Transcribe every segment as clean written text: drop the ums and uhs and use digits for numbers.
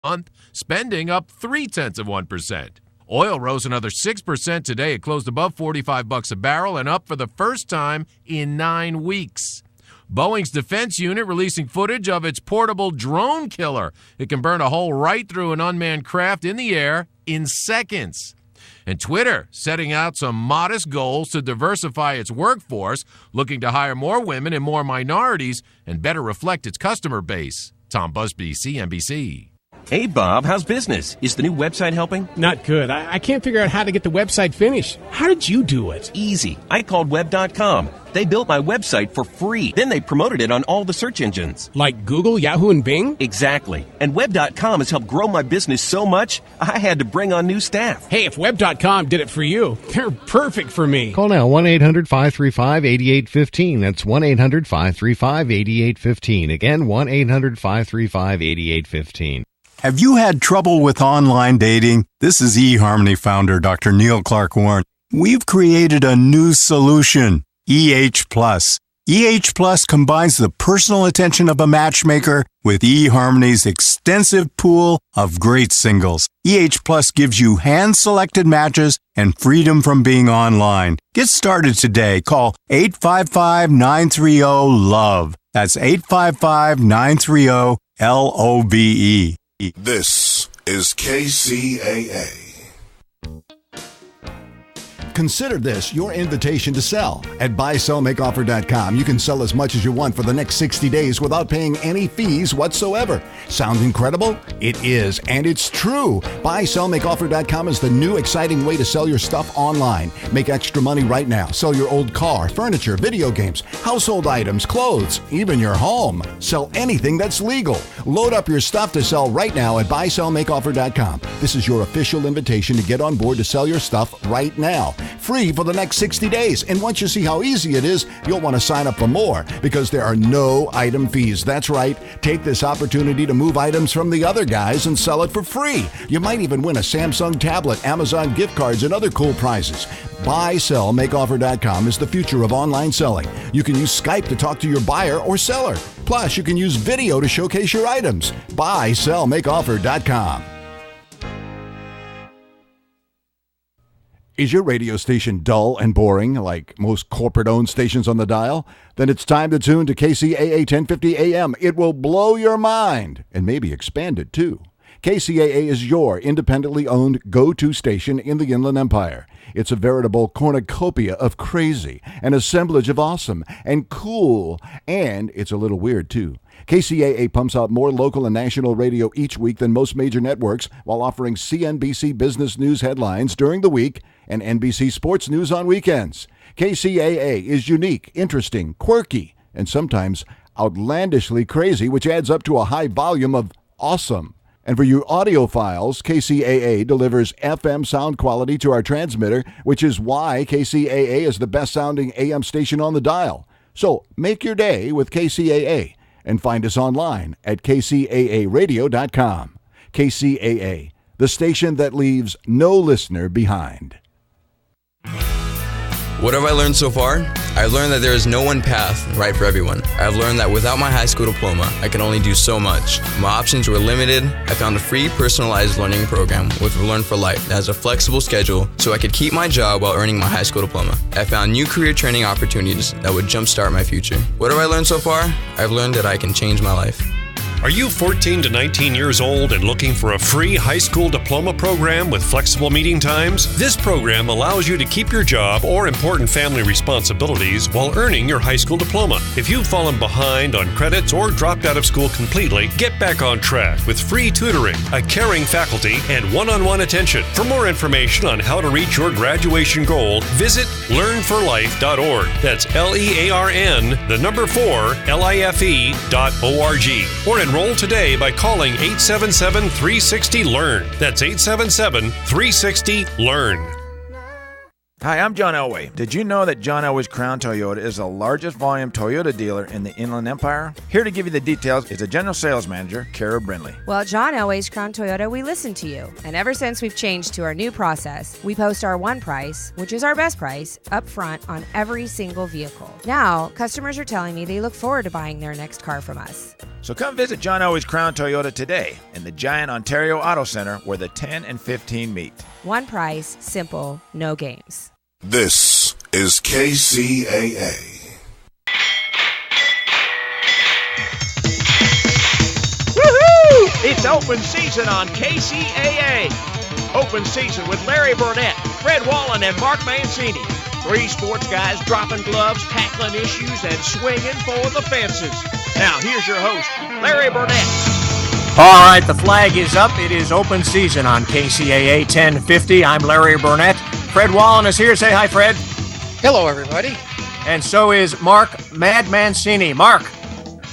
month, spending up 0.3%. Oil rose another 6% today. It closed above $45 a barrel and up for the first time in 9 weeks. Boeing's defense unit releasing footage of its portable drone killer. It can burn a hole right through an unmanned craft in the air in seconds. And Twitter setting out some modest goals to diversify its workforce, looking to hire more women and more minorities and better reflect its customer base. Tom Busby, CNBC. Hey, Bob, how's business? Is the new website helping? Not good. I can't figure out how to get the website finished. How did you do it? Easy. I called Web.com. They built my website for free. Then they promoted it on all the search engines. Like Google, Yahoo, and Bing? Exactly. And Web.com has helped grow my business so much, I had to bring on new staff. Hey, if Web.com did it for you, they're perfect for me. Call now, 1-800-535-8815. That's 1-800-535-8815. Again, 1-800-535-8815. Have you had trouble with online dating? This is eHarmony founder Dr. Neil Clark Warren. We've created a new solution, EH Plus. EH Plus combines the personal attention of a matchmaker with eHarmony's extensive pool of great singles. EH Plus gives you hand-selected matches and freedom from being online. Get started today. Call 855-930-LOVE. That's 855-930-LOVE. This is KCAA. Consider this your invitation to sell. At buysellmakeoffer.com, you can sell as much as you want for the next 60 days without paying any fees whatsoever. Sound incredible? It is, and it's true. Buysellmakeoffer.com is the new exciting way to sell your stuff online. Make extra money right now. Sell your old car, furniture, video games, household items, clothes, even your home. Sell anything that's legal. Load up your stuff to sell right now at buysellmakeoffer.com. This is your official invitation to get on board to sell your stuff right now. Free for the next 60 days. And once you see how easy it is, you'll want to sign up for more because there are no item fees. That's right. Take this opportunity to move items from the other guys and sell it for free. You might even win a Samsung tablet, Amazon gift cards, and other cool prizes. BuySellMakeOffer.com is the future of online selling. You can use Skype to talk to your buyer or seller. Plus, you can use video to showcase your items. BuySellMakeOffer.com. Is your radio station dull and boring like most corporate-owned stations on the dial? Then it's time to tune to KCAA 1050 AM. It will blow your mind and maybe expand it too. KCAA is your independently owned go-to station in the Inland Empire. It's a veritable cornucopia of crazy, an assemblage of awesome and cool, and it's a little weird too. KCAA pumps out more local and national radio each week than most major networks while offering CNBC business news headlines during the week and NBC sports news on weekends. KCAA is unique, interesting, quirky, and sometimes outlandishly crazy, which adds up to a high volume of awesome. And for you audiophiles, KCAA delivers FM sound quality to our transmitter, which is why KCAA is the best-sounding AM station on the dial. So make your day with KCAA and find us online at kcaaradio.com. KCAA, the station that leaves no listener behind. What have I learned so far? I've learned that there is no one path right for everyone. I've learned that without my high school diploma, I can only do so much. My options were limited. I found a free personalized learning program with Learn for Life that has a flexible schedule so I could keep my job while earning my high school diploma. I found new career training opportunities that would jumpstart my future. What have I learned so far? I've learned that I can change my life. Are you 14 to 19 years old and looking for a free high school diploma program with flexible meeting times? This program allows you to keep your job or important family responsibilities while earning your high school diploma. If you've fallen behind on credits or dropped out of school completely, get back on track with free tutoring, a caring faculty, and one-on-one attention. For more information on how to reach your graduation goal, visit learnforlife.org. That's LEARN4LIFE.org. Or enroll today by calling 877-360-LEARN. That's 877-360-LEARN. Hi, I'm John Elway. Did you know that John Elway's Crown Toyota is the largest volume Toyota dealer in the Inland Empire? Here to give you the details is the General Sales Manager, Kara Brindley. Well, at John Elway's Crown Toyota, we listen to you. And ever since we've changed to our new process, we post our one price, which is our best price, up front on every single vehicle. Now, customers are telling me they look forward to buying their next car from us. So come visit John Elway's Crown Toyota today in the Giant Ontario Auto Center where the 10 and 15 meet. One price, simple, no games. This is KCAA. Woohoo! It's open season on KCAA. Open season with Larry Burnett, Fred Wallen, and Mark Mancini. Three sports guys dropping gloves, tackling issues, and swinging for the fences. Now, here's your host, Larry Burnett. All right, the flag is up. It is open season on KCAA 1050. I'm Larry Burnett. Fred Wallen is here. Say hi, Fred. Hello, everybody. And so is Mark Mad Mancini. Mark.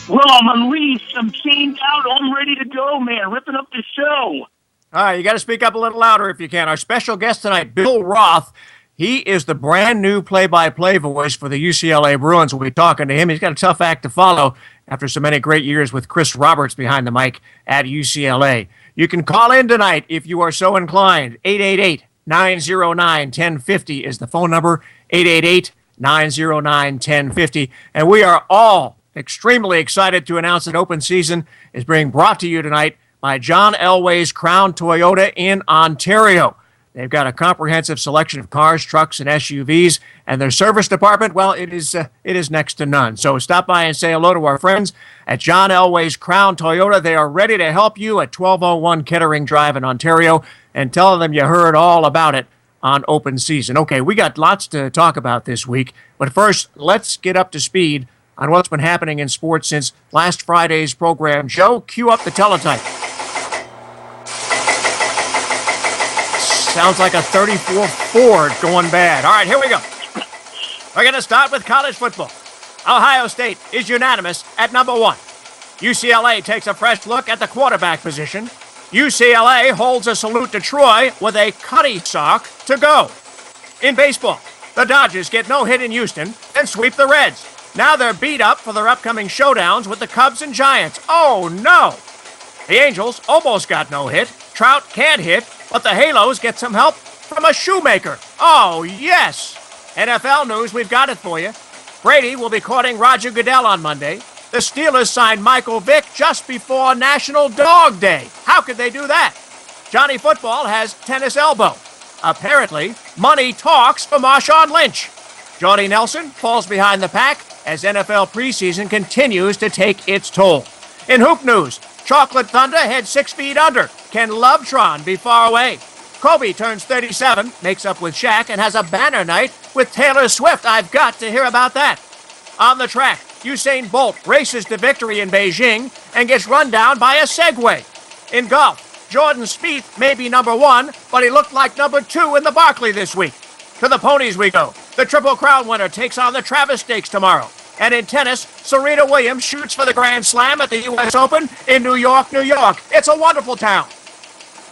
Well, I'm unleashed. I'm chained out. I'm ready to go, man. Ripping up the show. All right, you got to speak up a little louder if you can. Our special guest tonight, Bill Roth. He is the brand new play-by-play voice for the UCLA Bruins. We'll be talking to him. He's got a tough act to follow after so many great years with Chris Roberts behind the mic at UCLA. You can call in tonight if you are so inclined. 888-909-1050 is the phone number, 888-909-1050. And we are all extremely excited to announce that open season is being brought to you tonight by John Elway's Crown Toyota in Ontario. They've got a comprehensive selection of cars, trucks, and SUVs, and their service department, well, it is next to none. So stop by and say hello to our friends at John Elway's Crown Toyota. They are ready to help you at 1201 Kettering Drive in Ontario, and tell them you heard all about it on open season. Okay, we got lots to talk about this week, but first, let's get up to speed on what's been happening in sports since last Friday's program. Joe, cue up the teletype. Sounds like a 34 Ford going bad. All right, here we go. We're going to start with college football. Ohio State is unanimous at number 1. UCLA takes a fresh look at the quarterback position. UCLA holds a salute to Troy with a cutty sock to go. In baseball, the Dodgers get no hit in Houston and sweep the Reds. Now they're beat up for their upcoming showdowns with the Cubs and Giants. Oh, no. The Angels almost got no hit. Trout can't hit, but the Halos get some help from a shoemaker. Oh, yes. NFL news, we've got it for you. Brady will be courting Roger Goodell on Monday. The Steelers signed Michael Vick just before National Dog Day. How could they do that? Johnny Football has tennis elbow. Apparently, money talks for Marshawn Lynch. Jordy Nelson falls behind the pack as NFL preseason continues to take its toll. In hoop news, Chocolate Thunder heads 6 feet under. Can Lovetron be far away? Kobe turns 37, makes up with Shaq, and has a banner night with Taylor Swift. I've got to hear about that. On the track, Usain Bolt races to victory in Beijing and gets run down by a Segway. In golf, Jordan Spieth may be number 1, but he looked like number 2 in the Barclay this week. To the ponies we go. The Triple Crown winner takes on the Travis Stakes tomorrow. And in tennis, Serena Williams shoots for the Grand Slam at the U.S. Open in New York, New York. It's a wonderful town.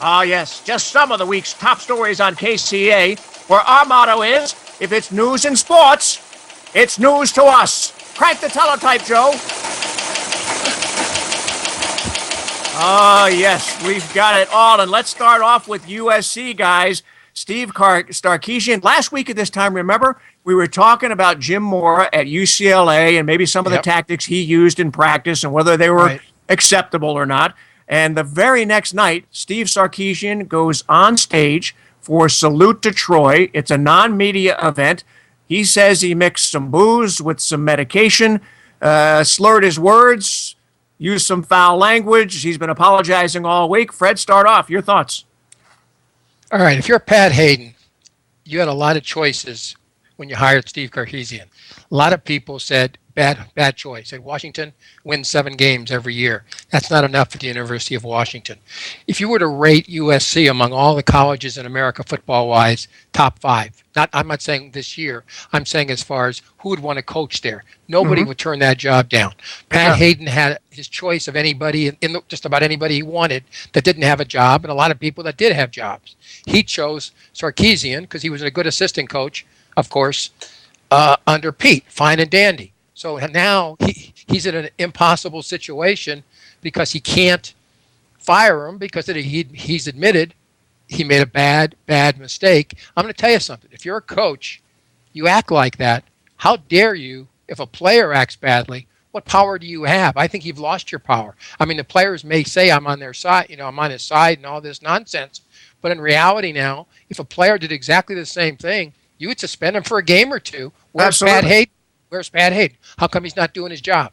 Ah, yes, just some of the week's top stories on KCA, where our motto is, if it's news in sports, it's news to us. Crank the teletype, Joe. Oh, yes, we've got it all. And let's start off with USC, guys. Steve Sarkisian. Last week at this time, remember, we were talking about Jim Mora at UCLA and maybe some of the tactics he used in practice and whether they were acceptable or not. And the very next night, Steve Sarkisian goes on stage for Salute to Troy. It's a non-media event. He says he mixed some booze with some medication, slurred his words, used some foul language. He's been apologizing all week. Fred, start off. Your thoughts. All right, if you're Pat Hayden, you had a lot of choices when you hired Steve Sarkisian. A lot of people said, bad choice. And Washington wins 7 games every year. That's not enough at the University of Washington. If you were to rate USC among all the colleges in America football-wise, top 5. I'm not saying this year. I'm saying as far as who would want to coach there. Nobody would turn that job down. Pat Hayden had his choice of anybody, just about anybody he wanted that didn't have a job, and a lot of people that did have jobs. He chose Sarkisian because he was a good assistant coach, of course, under Pete, fine and dandy. So now he's in an impossible situation because he can't fire him because he's admitted he made a bad mistake. I'm going to tell you something. If you're a coach, you act like that. How dare you, if a player acts badly, what power do you have? I think you've lost your power. I mean, the players may say I'm on their side, I'm on his side and all this nonsense. But in reality now, if a player did exactly the same thing, you would suspend him for a game or two. Where's Pat Hayden? Where's Pat Hayden? How come he's not doing his job?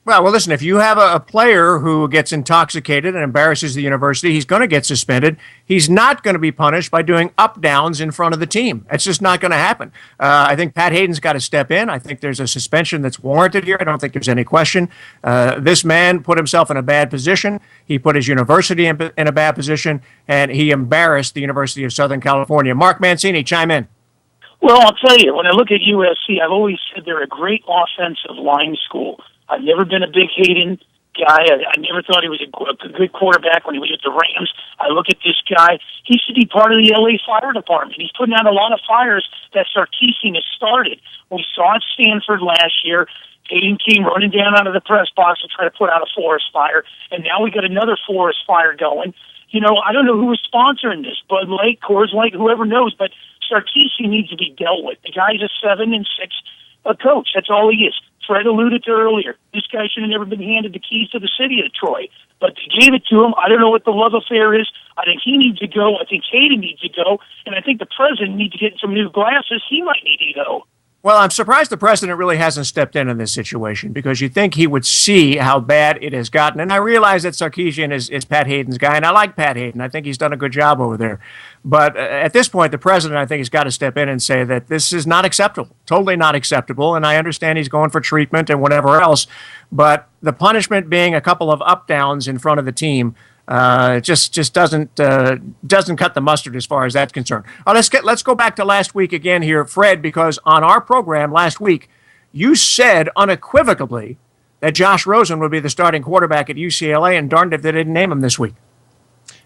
Well, listen, if you have a player who gets intoxicated and embarrasses the university, he's going to get suspended. He's not going to be punished by doing up-downs in front of the team. It's just not going to happen. I think Pat Hayden's got to step in. I think there's a suspension that's warranted here. I don't think there's any question. This man put himself in a bad position. He put his university in a bad position, and he embarrassed the University of Southern California. Mark Mancini, chime in. Well, I'll tell you, when I look at USC, I've always said they're a great offensive line school. I've never been a big Hayden guy. I never thought he was a good quarterback when he was at the Rams. I look at this guy. He should be part of the LA Fire Department. He's putting out a lot of fires that Sarkisian has started. We saw at Stanford last year. Hayden came running down out of the press box to try to put out a forest fire, and now we got another forest fire going. I don't know who was sponsoring this, Bud Light, Coors Light, whoever knows, but Sarkisian needs to be dealt with. The guy's a 7-6 coach. That's all he is. Fred alluded to earlier, this guy should have never been handed the keys to the city of Detroit, but they gave it to him. I don't know what the love affair is. I think he needs to go. I think Hayden needs to go, and I think the president needs to get some new glasses. He might need to go. Well, I'm surprised the president really hasn't stepped in this situation because you'd think he would see how bad it has gotten. And I realize that Sarkisian is Pat Hayden's guy, and I like Pat Hayden. I think he's done a good job over there. But at this point, the president, I think, has got to step in and say that this is not acceptable, totally not acceptable. And I understand he's going for treatment and whatever else. But the punishment being a couple of up-downs in front of the team just doesn't cut the mustard as far as that's concerned. Let's go back to last week again here, Fred, because on our program last week, you said unequivocally that Josh Rosen would be the starting quarterback at UCLA, and darned if they didn't name him this week.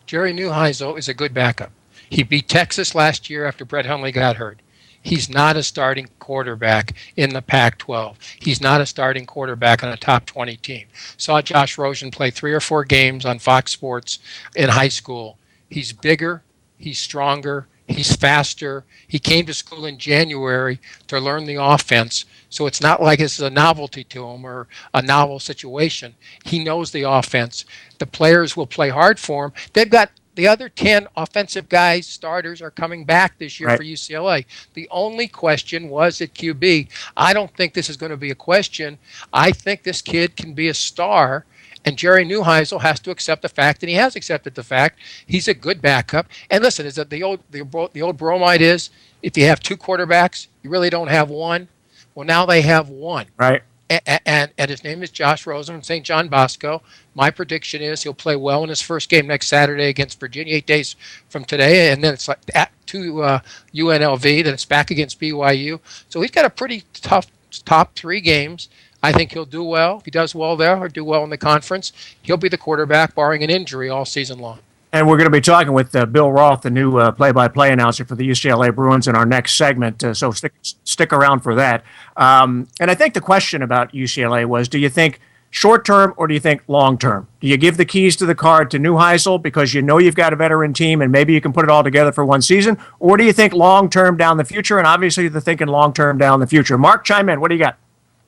Jerry Neuheisel is a good backup. He beat Texas last year after Brett Hundley got hurt. He's not a starting quarterback in the Pac-12. He's not a starting quarterback on a top 20 team. Saw Josh Rosen play 3 or 4 games on Fox Sports in high school. He's bigger. He's stronger. He's faster. He came to school in January to learn the offense, so it's not like it's a novelty to him or a novel situation. He knows the offense. The players will play hard for him. They've got the other 10 offensive guys, starters, are coming back this year for UCLA. The only question was at QB. I don't think this is going to be a question. I think this kid can be a star, and Jerry Neuheisel has to accept the fact, and he has accepted the fact, he's a good backup. And listen, is that the old bromide is, if you have 2 quarterbacks, you really don't have one. Well, now they have one. Right. And his name is Josh Rosen from St. John Bosco. My prediction is he'll play well in his first game next Saturday against Virginia, 8 days from today, and then it's like to UNLV, then it's back against BYU. So he's got a pretty tough top 3 games. I think he'll do well. If he does well there or do well in the conference, he'll be the quarterback, barring an injury, all season long. And we're going to be talking with Bill Roth, the new play-by-play announcer for the UCLA Bruins, in our next segment, so stick around for that. And I think the question about UCLA was, do you think short-term or do you think long-term? Do you give the keys to the car to Neuheisel because you know you've got a veteran team and maybe you can put it all together for one season? Or do you think long-term down the future? And obviously they're thinking long-term down the future. Mark, chime in. What do you got?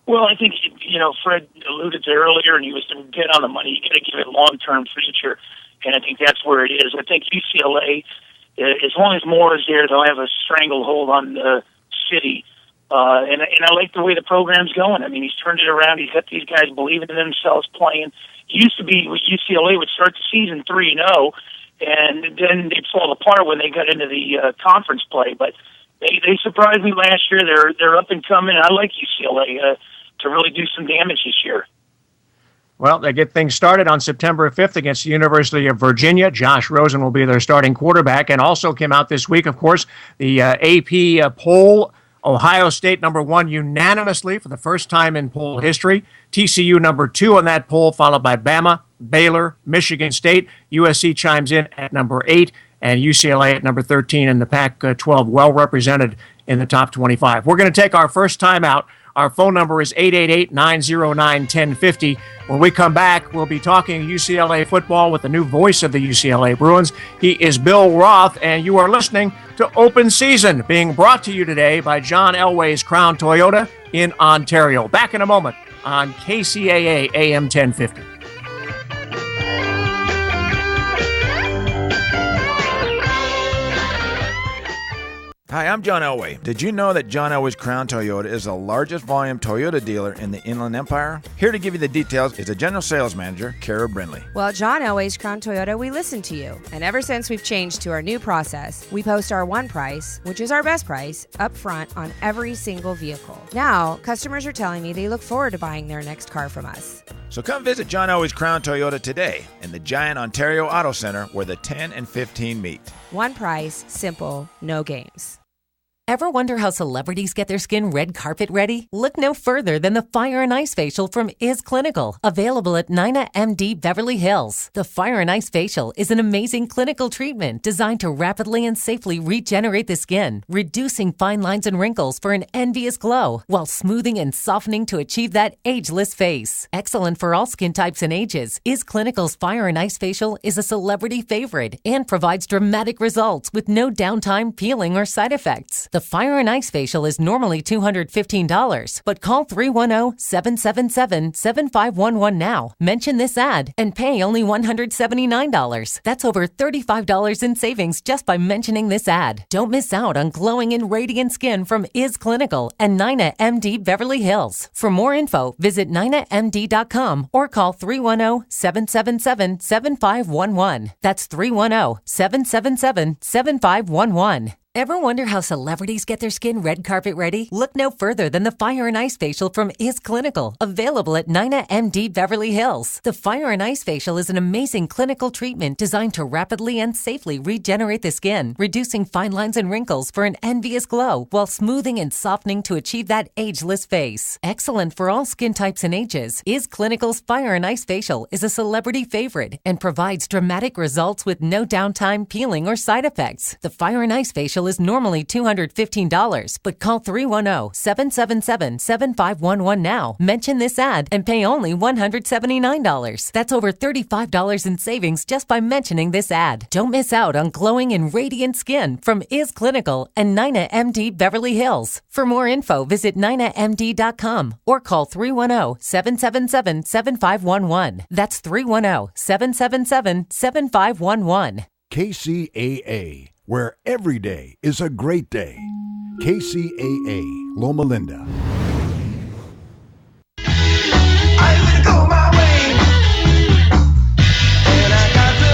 Well, I think, Fred alluded to earlier, and he was dead on the money. You got to give it long-term future. And I think that's where it is. I think UCLA, as long as Moore is there, they'll have a stranglehold on the city. And I like the way the program's going. I mean, he's turned it around. He's got these guys believing in themselves playing. It used to be UCLA would start the season 3-0, and then they'd fall apart when they got into the conference play. But they surprised me last year. They're up and coming. I like UCLA. to really do some damage this year. Well, they get things started on September 5th against the University of Virginia. Josh Rosen will be their starting quarterback. And also came out this week, of course, the AP poll. Ohio State number 1 unanimously for the first time in poll history. TCU number 2 on that poll, followed by Bama, Baylor, Michigan State. USC chimes in at number 8, and UCLA at number 13 in the Pac-12, well represented in the top 25. We're going to take our first time out. Our phone number is 888-909-1050. When we come back, we'll be talking UCLA football with the new voice of the UCLA Bruins. He is Bill Roth, and you are listening to Open Season, being brought to you today by John Elway's Crown Toyota in Ontario. Back in a moment on KCAA AM 1050. Hi, I'm John Elway. Did you know that John Elway's Crown Toyota is the largest volume Toyota dealer in the Inland Empire? Here to give you the details is the General Sales Manager, Kara Brindley. Well, at John Elway's Crown Toyota, we listen to you. And ever since we've changed to our new process, we post our one price, which is our best price, up front on every single vehicle. Now, customers are telling me they look forward to buying their next car from us. So come visit John Elway's Crown Toyota today in the Giant Ontario Auto Center where the 10 and 15 meet. One price, simple, no games. Ever wonder how celebrities get their skin red carpet ready? Look no further than the Fire and Ice Facial from Is Clinical, available at Nina MD Beverly Hills. The Fire and Ice Facial is an amazing clinical treatment designed to rapidly and safely regenerate the skin, reducing fine lines and wrinkles for an envious glow, while smoothing and softening to achieve that ageless face. Excellent for all skin types and ages, Is Clinical's Fire and Ice Facial is a celebrity favorite and provides dramatic results with no downtime, peeling, or side effects. The Fire and Ice Facial is normally $215, but call 310-777-7511 now. Mention this ad and pay only $179. That's over $35 in savings just by mentioning this ad. Don't miss out on glowing and radiant skin from Is Clinical and Nina MD Beverly Hills. For more info, visit ninamd.com or call 310-777-7511. That's 310-777-7511. Ever wonder how celebrities get their skin red carpet ready? Look no further than the Fire and Ice Facial from Is Clinical, available at Nina MD Beverly Hills. The Fire and Ice Facial is an amazing clinical treatment designed to rapidly and safely regenerate the skin, reducing fine lines and wrinkles for an envious glow, while smoothing and softening to achieve that ageless face. Excellent for all skin types and ages, Is Clinical's Fire and Ice Facial is a celebrity favorite and provides dramatic results with no downtime, peeling, or side effects. The Fire and Ice Facial is normally $215, but call 310-777-7511 now. Mention this ad and pay only $179. That's over $35 in savings just by mentioning this ad. Don't miss out on glowing and radiant skin from Is Clinical and Nina MD Beverly Hills. For more info, visit ninamd.com or call 310-777-7511. That's 310-777-7511. KCAA, where every day is a great day. KCAA, Loma Linda. I'm gonna go my way, and I got to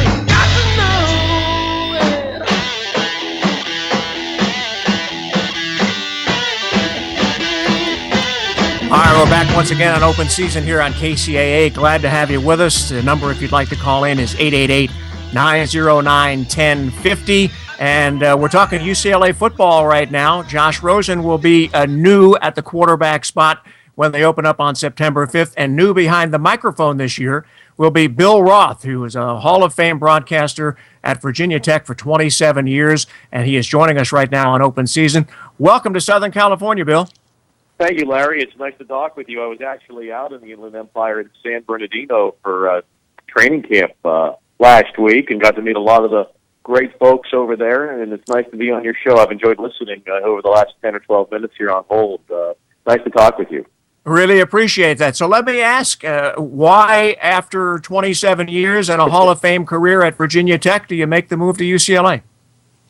know it. All right, we're back once again on Open Season here on KCAA. Glad to have you with us. The number, if you'd like to call in, is 888-909-1050. And we're talking UCLA football right now. Josh Rosen will be new at the quarterback spot when they open up on September 5th. And new behind the microphone this year will be Bill Roth, who is a Hall of Fame broadcaster at Virginia Tech for 27 years. And he is joining us right now on Open Season. Welcome to Southern California, Bill. Thank you, Larry. It's nice to talk with you. I was actually out in the Inland Empire in San Bernardino for training camp last week and got to meet a lot of the great folks over there, and it's nice to be on your show. I've enjoyed listening over the last 10 or 12 minutes here on hold. Nice to talk with you. Really appreciate that. So let me ask, why, after 27 years and a Hall of Fame career at Virginia Tech, do you make the move to UCLA?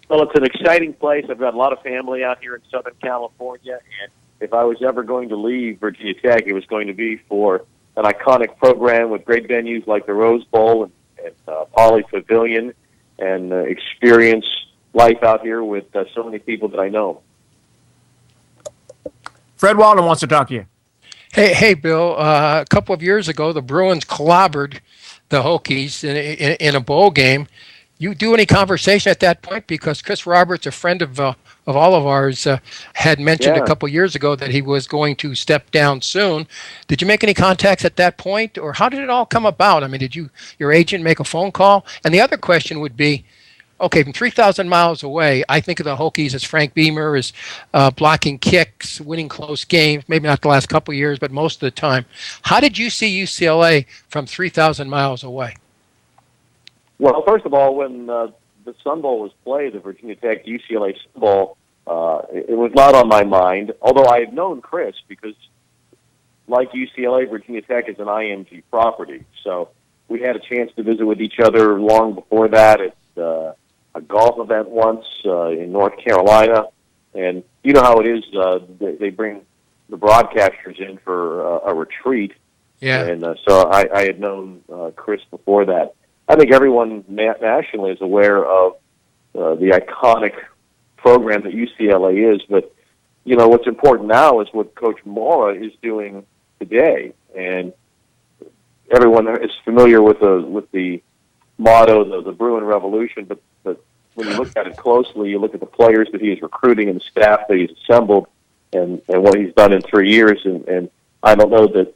Well, it's an exciting place. I've got a lot of family out here in Southern California, and if I was ever going to leave Virginia Tech, it was going to be for an iconic program with great venues like the Rose Bowl and Pauley Pavilion, and experience life out here with so many people that I know. Fred Walden wants to talk to you. Hey, Bill. A couple of years ago, the Bruins clobbered the Hokies in a bowl game. You do any conversation at that point? Because Chris Roberts, a friend of all of ours, had mentioned a Yeah. couple years ago that he was going to step down soon. Did you make any contacts at that point, or how did it all come about? I mean, did your agent make a phone call? And the other question would be, okay, from 3,000 miles away, I think of the Hokies as Frank Beamer, as blocking kicks, winning close games, maybe not the last couple of years, but most of the time. How did you see UCLA from 3,000 miles away? Well, first of all, when the Sun Bowl was played, the Virginia Tech UCLA Sun Bowl, it was not on my mind. Although I had known Chris because, like UCLA, Virginia Tech is an IMG property, so we had a chance to visit with each other long before that at a golf event once in North Carolina. And you know how it is; they bring the broadcasters in for a retreat. Yeah. And so I had known Chris before that. I think everyone nationally is aware of the iconic program that UCLA is, but you know what's important now is what Coach Mora is doing today, and everyone is familiar with the motto, the Bruin Revolution. But when you look at it closely, you look at the players that he is recruiting and the staff that he's assembled, and what he's done in 3 years, and I don't know that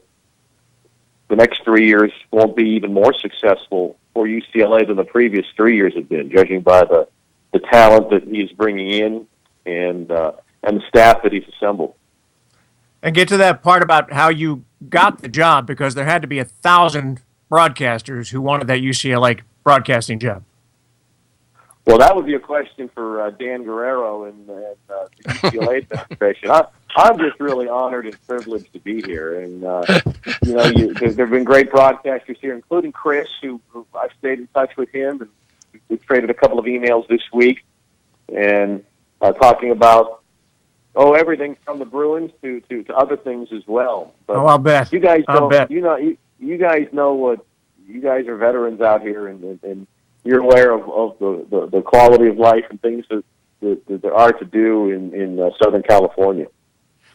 the next 3 years won't be even more successful for UCLA than the previous 3 years have been, judging by the talent that he's bringing in and the staff that he's assembled. And get to that part about how you got the job, because there had to be 1,000 broadcasters who wanted that UCLA broadcasting job. Well, that would be a question for Dan Guerrero and the UCLA administration. I'm just really honored and privileged to be here. And, there have been great broadcasters here, including Chris, who I've stayed in touch with him. And we've traded a couple of emails this week and talking about, everything from the Bruins to other things as well. But I'll bet. You guys I'll don't, bet. You guys know what, you guys are veterans out here, and you're aware of the quality of life and things that there are to do in Southern California.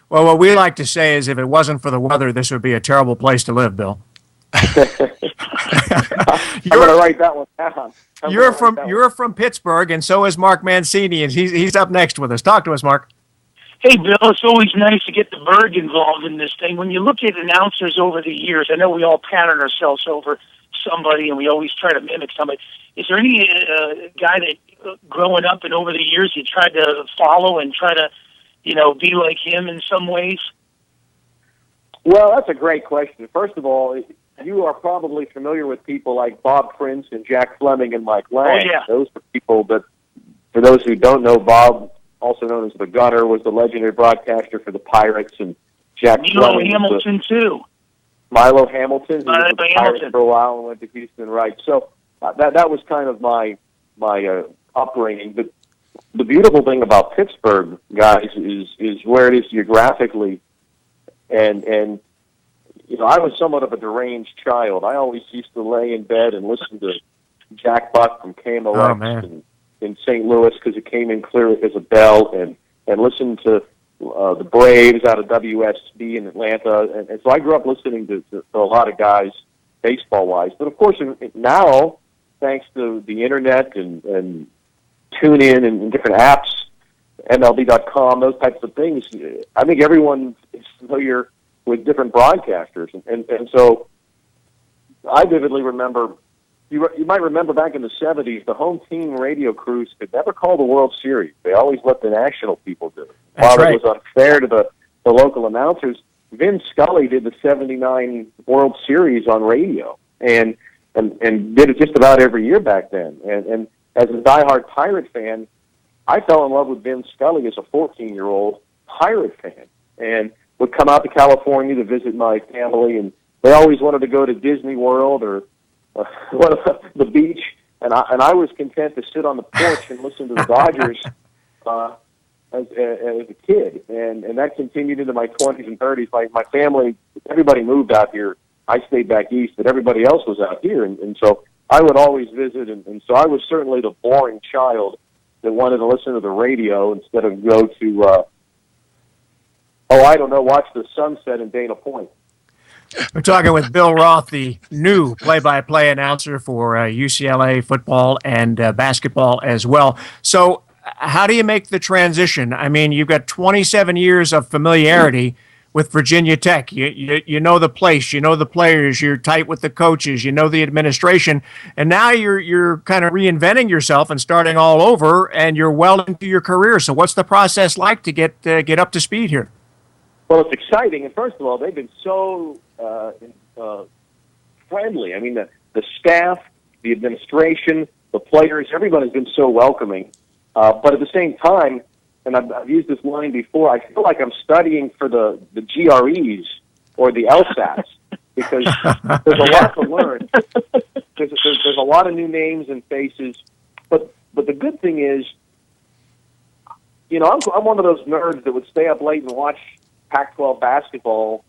Well, what we like to say is if it wasn't for the weather, this would be a terrible place to live, Bill. I'm going to write that one down. You're from Pittsburgh, and so is Mark Mancini, and he's up next with us. Talk to us, Mark. Hey, Bill, it's always nice to get the Berg involved in this thing. When you look at announcers over the years, I know we all pattern ourselves over somebody, and we always try to mimic somebody. Is there any guy that growing up and over the years you tried to follow and try to, be like him in some ways? Well, that's a great question. First of all, you are probably familiar with people like Bob Prince and Jack Fleming and Mike Lang. Oh, yeah. Those are people that, for those who don't know, Bob, also known as the Gunner, was the legendary broadcaster for the Pirates, and Jack Fleming. Hamilton, too. Milo Hamilton, who was with the Hamilton. Pirates for a while and went to Houston, right? So that was kind of my upbringing. But the beautiful thing about Pittsburgh, guys, is where it is geographically, and I was somewhat of a deranged child. I always used to lay in bed and listen to Jack Buck from KMOX in St. Louis because it came in clear as a bell, and listen to the Braves out of WSB in Atlanta, and so I grew up listening to a lot of guys baseball-wise. But of course, now, thanks to the internet and TuneIn and different apps, MLB.com, those types of things, I think everyone is familiar with different broadcasters, and so I vividly remember. You might remember back in the 70s, the home team radio crews could never call the World Series. They always let the national people do it. That's While right. it was unfair to the local announcers, Vin Scully did the 79 World Series on radio and did it just about every year back then. And as a diehard Pirate fan, I fell in love with Vin Scully as a 14-year-old Pirate fan and would come out to California to visit my family, and they always wanted to go to Disney World or the beach, and I was content to sit on the porch and listen to the Dodgers as a kid, and that continued into my 20s and 30s. My family, everybody moved out here. I stayed back east, but everybody else was out here, and so I would always visit, and so I was certainly the boring child that wanted to listen to the radio instead of go to Oh, I don't know. Watch the sunset in Dana Point. We're talking with Bill Roth, the new play-by-play announcer for UCLA football and basketball as well. So how do you make the transition? I mean, you've got 27 years of familiarity with Virginia Tech. You know the place, you know the players, you're tight with the coaches, you know the administration, and now you're kind of reinventing yourself and starting all over, and you're well into your career. So what's the process like to get up to speed here? Well, it's exciting, and first of all, they've been so friendly. I mean, the staff, the administration, the players, everybody's been so welcoming. But at the same time, and I've used this line before, I feel like I'm studying for the GREs or the LSATs because there's a lot to learn. There's a lot of new names and faces, but the good thing is, you know, I'm one of those nerds that would stay up late and watch Pac-12 basketball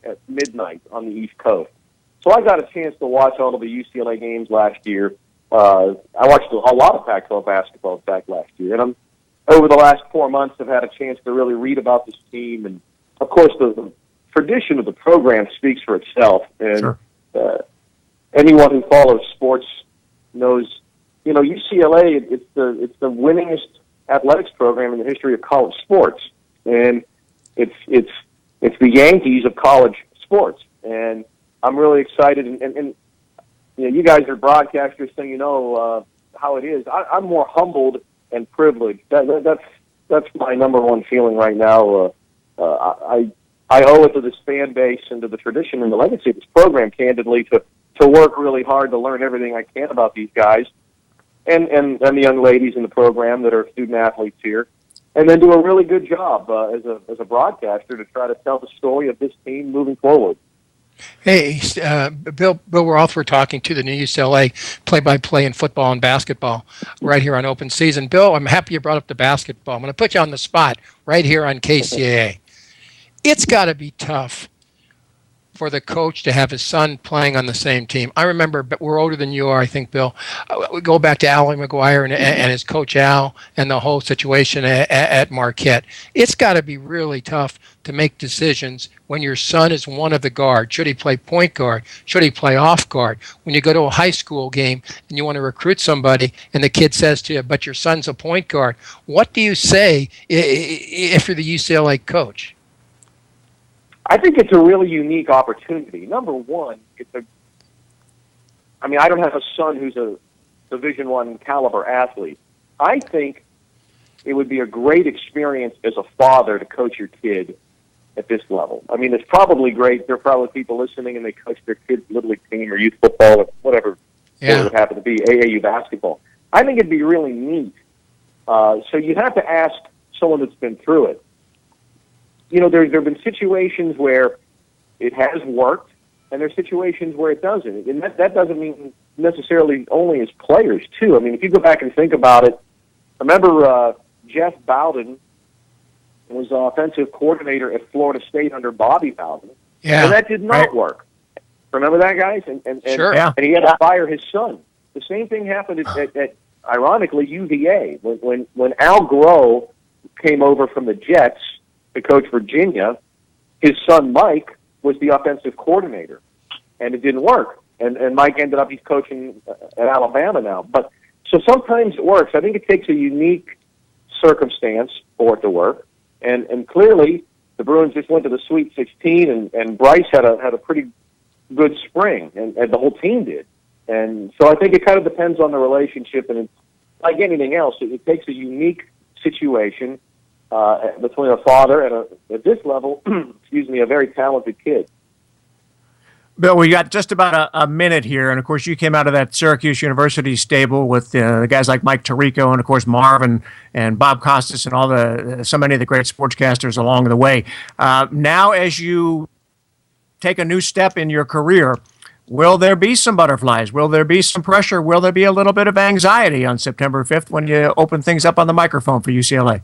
at midnight on the East Coast. So I got a chance to watch all of the UCLA games last year. I watched a lot of Pac-12 basketball, in fact, last year. And over the last 4 months, I've had a chance to really read about this team. And, of course, the tradition of the program speaks for itself. And sure. Anyone who follows sports knows, you know, UCLA, it's the winningest athletics program in the history of college sports. And it's the Yankees of college sports, and I'm really excited. And you know, you guys are broadcasters, so you know how it is. I'm more humbled and privileged. That's my number one feeling right now. I owe it to this fan base and to the tradition and the legacy of this program, candidly, to work really hard to learn everything I can about these guys and the young ladies in the program that are student athletes here. And then do a really good job as a broadcaster to try to tell the story of this team moving forward. Hey, Bill Roth, we're talking to the new UCLA play-by-play in football and basketball right here on Open Season. Bill, I'm happy you brought up the basketball. I'm going to put you on the spot right here on Kcaa. It's got to be tough for the coach to have his son playing on the same team. I remember, but we're older than you are, I think, Bill. We go back to Allie McGuire and his coach Al and the whole situation at Marquette. It's got to be really tough to make decisions when your son is one of the guards. Should he play point guard? Should he play off guard? When you go to a high school game and you want to recruit somebody and the kid says to you, but your son's a point guard, what do you say if you're the UCLA coach? I think it's a really unique opportunity. Number one, I don't have a son who's a Division I caliber athlete. I think it would be a great experience as a father to coach your kid at this level. I mean, it's probably great. There are probably people listening and they coach their kids' little league team or youth football or whatever it would happen to be, AAU basketball. I think it'd be really neat. So you have to ask someone that's been through it. You know, there have been situations where it has worked, and there are situations where it doesn't. And that doesn't mean necessarily only as players, too. I mean, if you go back and think about it, remember Jeff Bowden was offensive coordinator at Florida State under Bobby Bowden. Yeah. And that did not work. Remember that, guys? And sure. Yeah. And he had to fire his son. The same thing happened at ironically, UVA. When Al Groh came over from the Jets to coach Virginia, his son Mike was the offensive coordinator, and it didn't work. And Mike ended up, he's coaching at Alabama now. But so sometimes it works. I think it takes a unique circumstance for it to work. And clearly, the Bruins just went to the Sweet 16, and Bryce had a pretty good spring, and the whole team did. And so I think it kind of depends on the relationship, and it's like anything else. It takes a unique situation between a father and at this level, a very talented kid. Bill, we got just about a minute here, and of course you came out of that Syracuse University stable with the guys like Mike Tirico and of course Marv and Bob Costas and so many of the great sportscasters along the way. Now, as you take a new step in your career, will there be some butterflies? Will there be some pressure? Will there be a little bit of anxiety on September 5th when you open things up on the microphone for UCLA?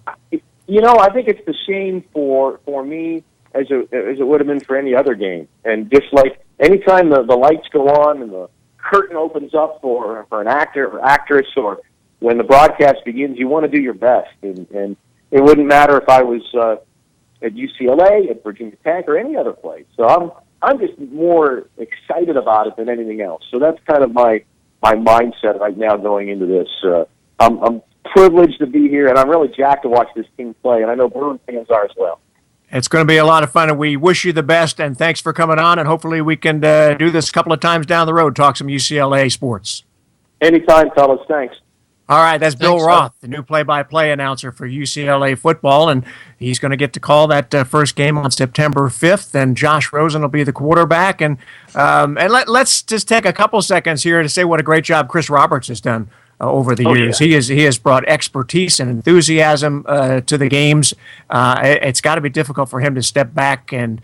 You know, I think it's the same for me as it would have been for any other game. And just like anytime the lights go on and the curtain opens up for an actor or actress, or when the broadcast begins, you want to do your best. And it wouldn't matter if I was at UCLA, at Virginia Tech, or any other place. So I'm just more excited about it than anything else. So that's kind of my mindset right now going into this. I'm privileged to be here, and I'm really jacked to watch this team play, and I know Bruins fans are as well. It's going to be a lot of fun, and we wish you the best, and thanks for coming on, and hopefully we can do this a couple of times down the road, talk some UCLA sports. Anytime, fellas. Thanks. All right, that's Bill Roth, the new play-by-play announcer for UCLA football, and he's going to get to call that first game on September 5th, and Josh Rosen will be the quarterback. And let's just take a couple seconds here to say what a great job Chris Roberts has done over the years. Yeah. He has brought expertise and enthusiasm to the games. It's got to be difficult for him to step back and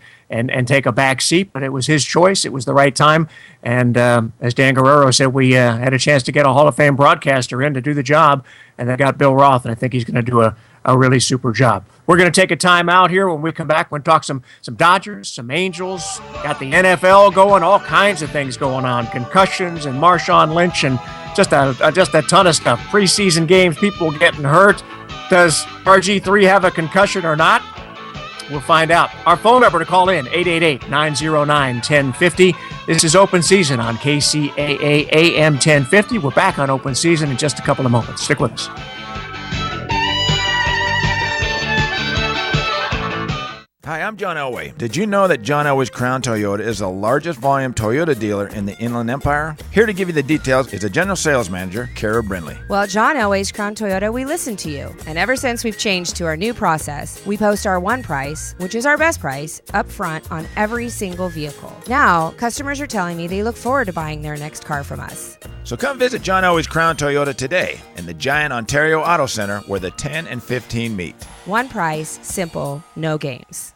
take a back seat, but it was his choice. It was the right time. And as Dan Guerrero said, we had a chance to get a Hall of Fame broadcaster in to do the job, and they got Bill Roth, and I think he's going to do a really super job. We're going to take a time out here. When we come back, we're going to talk some Dodgers, some Angels, got the NFL going, all kinds of things going on, concussions and Marshawn Lynch and just a ton of stuff. Preseason games, people getting hurt. Does RG3 have a concussion or not? We'll find out. Our phone number to call in, 888-909-1050. This is Open Season on KCAA AM 1050. We're back on Open Season in just a couple of moments. Stick with us. Hi, I'm John Elway. Did you know that John Elway's Crown Toyota is the largest volume Toyota dealer in the Inland Empire? Here to give you the details is the General Sales Manager, Kcaa Brindley. Well, at John Elway's Crown Toyota, we listen to you. And ever since we've changed to our new process, we post our one price, which is our best price, up front on every single vehicle. Now, customers are telling me they look forward to buying their next car from us. So come visit John Elway's Crown Toyota today in the Giant Ontario Auto Center where the 10 and 15 meet. One price, simple, no games.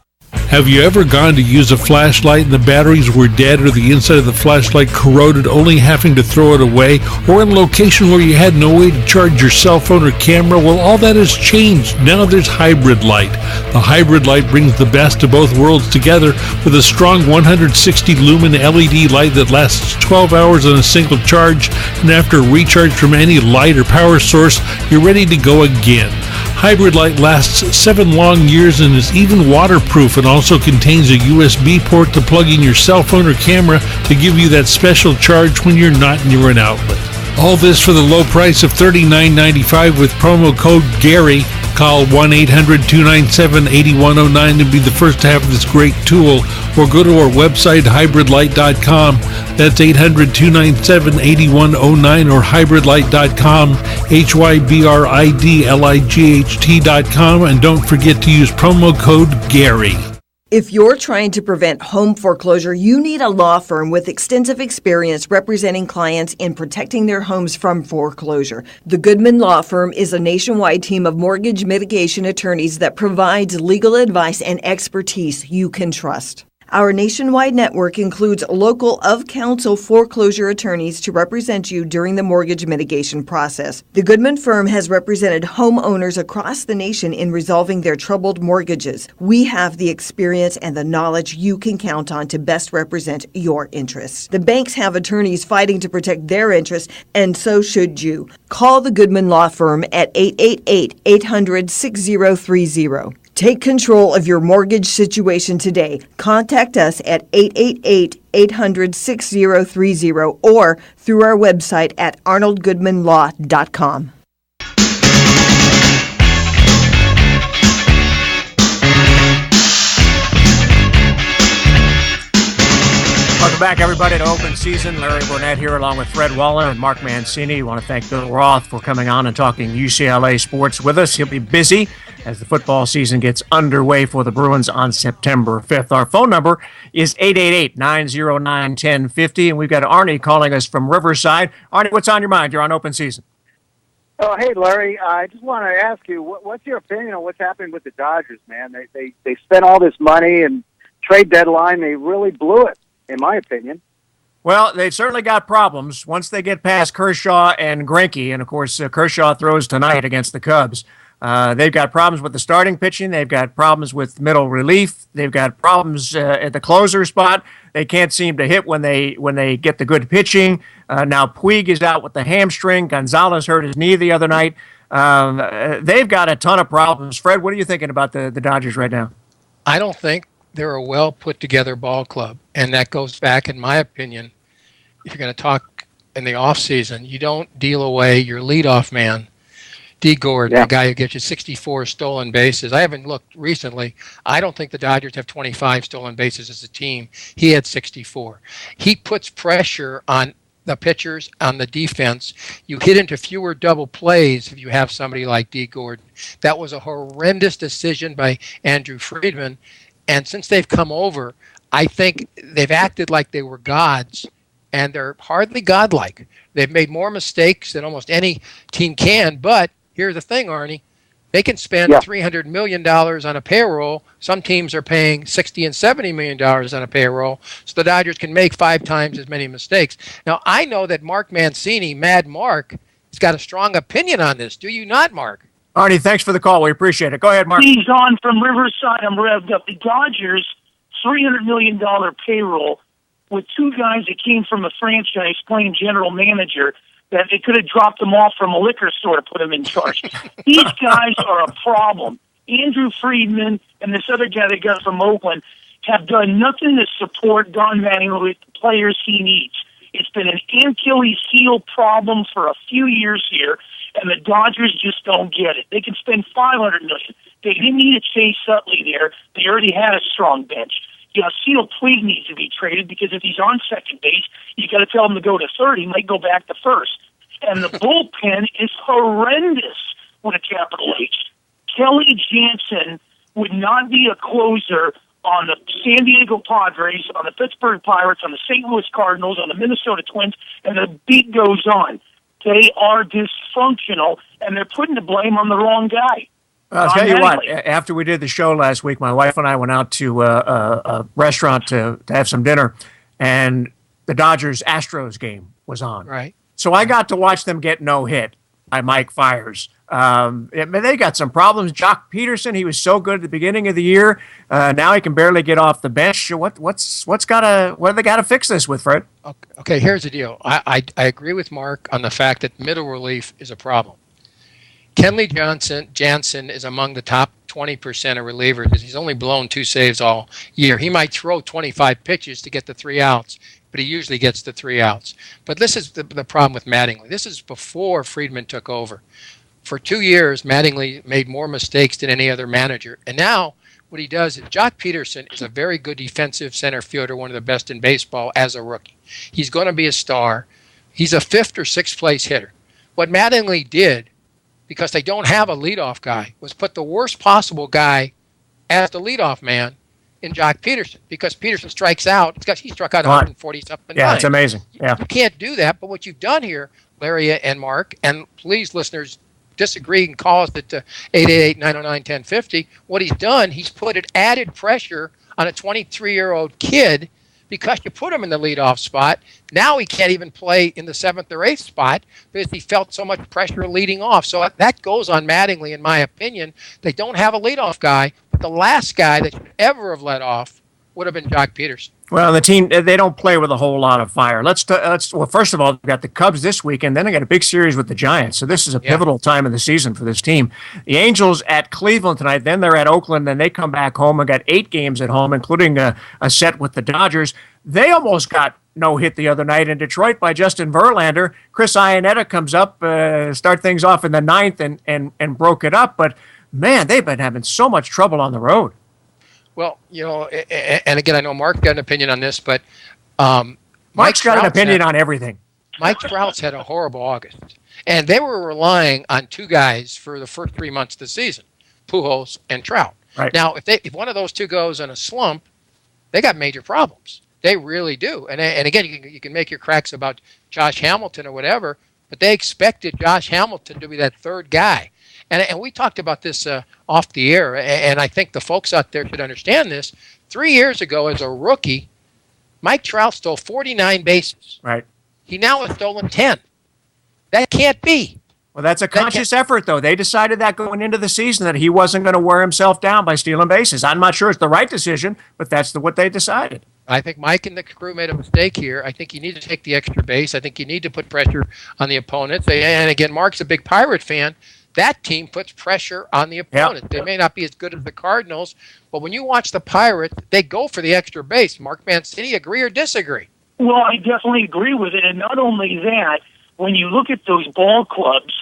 Have you ever gone to use a flashlight and the batteries were dead or the inside of the flashlight corroded, only having to throw it away? Or in a location where you had no way to charge your cell phone or camera? Well, all that has changed. Now there's Hybrid Light. The Hybrid Light brings the best of both worlds together with a strong 160 lumen LED light that lasts 12 hours on a single charge, and after a recharge from any light or power source, you're ready to go again. Hybrid Light lasts 7 long years and is even waterproof, and also contains a USB port to plug in your cell phone or camera to give you that special charge when you're not near an outlet. All this for the low price of $39.95 with promo code GARY. Call 1-800-297-8109 to be the first to have this great tool, or go to our website, hybridlight.com. That's 800-297-8109 or hybridlight.com, hybridlight.com, and don't forget to use promo code GARY. If you're trying to prevent home foreclosure, you need a law firm with extensive experience representing clients in protecting their homes from foreclosure. The Goodman Law Firm is a nationwide team of mortgage mitigation attorneys that provides legal advice and expertise you can trust. Our nationwide network includes local of-counsel foreclosure attorneys to represent you during the mortgage mitigation process. The Goodman firm has represented homeowners across the nation in resolving their troubled mortgages. We have the experience and the knowledge you can count on to best represent your interests. The banks have attorneys fighting to protect their interests, and so should you. Call the Goodman Law Firm at 888-800-6030. Take control of your mortgage situation today. Contact us at 888-800-6030 or through our website at arnoldgoodmanlaw.com. Welcome back, everybody, to Open Season. Larry Burnett here along with Fred Waller and Mark Mancini. We want to thank Bill Roth for coming on and talking UCLA sports with us. He'll be busy as the football season gets underway for the Bruins on September 5th. Our phone number is 888-909-1050, and we've got Arnie calling us from Riverside. Arnie, what's on your mind? You're on Open Season. Oh, hey, Larry. I just want to ask you, what's your opinion on what's happening with the Dodgers, man? They spent all this money, and trade deadline, they really blew it, in my opinion. Well, they've certainly got problems once they get past Kershaw and Greinke, and, of course, Kershaw throws tonight against the Cubs. They've got problems with the starting pitching. They've got problems with middle relief. They've got problems at the closer spot. They can't seem to hit when they get the good pitching. Now Puig is out with the hamstring. Gonzalez hurt his knee the other night. They've got a ton of problems. Fred, what are you thinking about the Dodgers right now? I don't think they're a well put together ball club, and that goes back, in my opinion. If you're going to talk in the off season, you don't deal away your leadoff man, D. Gordon, the guy who gets you 64 stolen bases. I haven't looked recently. I don't think the Dodgers have 25 stolen bases as a team. He had 64. He puts pressure on the pitchers, on the defense. You hit into fewer double plays if you have somebody like D. Gordon. That was a horrendous decision by Andrew Friedman. And since they've come over, I think they've acted like they were gods, and they're hardly godlike. They've made more mistakes than almost any team can, but here's the thing, Arnie. They can spend $300 million on a payroll. Some teams are paying $60 and $70 million on a payroll, so the Dodgers can make 5 times as many mistakes. Now, I know that Mark Mancini, Mad Mark, has got a strong opinion on this. Do you not, Mark? Arnie, thanks for the call. We appreciate it. Go ahead, Mark. He's on from Riverside. I'm revved up. The Dodgers, $300 million payroll with 2 guys that came from a franchise playing general manager that they could have dropped them off from a liquor store to put them in charge. These guys are a problem. Andrew Friedman and this other guy they got from Oakland have done nothing to support Don Mattingly with the players he needs. It's been an Achilles heel problem for a few years here, and the Dodgers just don't get it. They can spend $500 million. They didn't need a Chase Utley there. They already had a strong bench. Yasiel Puig needs to be traded because if he's on second base, you got to tell him to go to third. He might go back to first. And the bullpen is horrendous with a capital H. Kelly Jansen would not be a closer on the San Diego Padres, on the Pittsburgh Pirates, on the St. Louis Cardinals, on the Minnesota Twins, and the beat goes on. They are dysfunctional, and they're putting the blame on the wrong guy. I'll tell you what, after we did the show last week, my wife and I went out to a restaurant to have some dinner, and the Dodgers-Astros game was on. Right. So I got to watch them get no hit by Mike Fiers. They got some problems. Jock Peterson, he was so good at the beginning of the year. Now he can barely get off the bench. What do they got to fix this with, Fred? Okay, here's the deal. I agree with Mark on the fact that middle relief is a problem. Kenley Jansen is among the top 20% of relievers. He's only blown 2 saves all year. He might throw 25 pitches to get the 3 outs, but he usually gets the 3 outs. But this is the problem with Mattingly. This is before Friedman took over. For 2 years, Mattingly made more mistakes than any other manager. And now what he does is Jock Peterson is a very good defensive center fielder, one of the best in baseball as a rookie. He's going to be a star. He's a 5th or 6th place hitter. What Mattingly did, because they don't have a leadoff guy, was put the worst possible guy as the leadoff man in Jock Peterson, because Peterson strikes out. He struck out 140-something. Yeah, it's amazing. Yeah. You can't do that. But what you've done here, Larry and Mark, and please, listeners, disagree and call us at 888-909-1050. What he's done, he's put an added pressure on a 23-year-old kid because you put him in the leadoff spot. Now he can't even play in the 7th or 8th spot because he felt so much pressure leading off. So that goes on Mattingly, in my opinion. They don't have a leadoff guy, but the last guy that should ever have led off would have been Jock Peterson. Well, the team, they don't play with a whole lot of fire. Well, first of all, we've got the Cubs this weekend, then they got a big series with the Giants. So this is a pivotal time of the season for this team. The Angels at Cleveland tonight, then they're at Oakland, then they come back home and got 8 games at home, including a set with the Dodgers. They almost got no hit the other night in Detroit by Justin Verlander. Chris Iannetta comes up, start things off in the 9th and broke it up. But, man, they've been having so much trouble on the road. Well, and again, I know Mark got an opinion on this, but Mike's got an opinion on everything. Mike Trout's had a horrible August, and they were relying on 2 guys for the first 3 months of the season, Pujols and Trout. Right. Now, if one of those 2 goes in a slump, they got major problems. They really do. And again, you can make your cracks about Josh Hamilton or whatever, but they expected Josh Hamilton to be that 3rd guy. And we talked about this off the air, and I think the folks out there should understand this. 3 years ago, as a rookie, Mike Trout stole 49 bases. Right. He now has stolen 10. That can't be. Well, that's a conscious effort, though. They decided that going into the season that he wasn't going to wear himself down by stealing bases. I'm not sure it's the right decision, but that's what they decided. I think Mike and the crew made a mistake here. I think you need to take the extra base. I think you need to put pressure on the opponents. And again, Mark's a big Pirate fan. that team puts pressure on the opponent. They may not be as good as the Cardinals, but when you watch the Pirates, they go for the extra base. Mark Mancini, agree or disagree? Well, I definitely agree with it. And not only that, when you look at those ball clubs,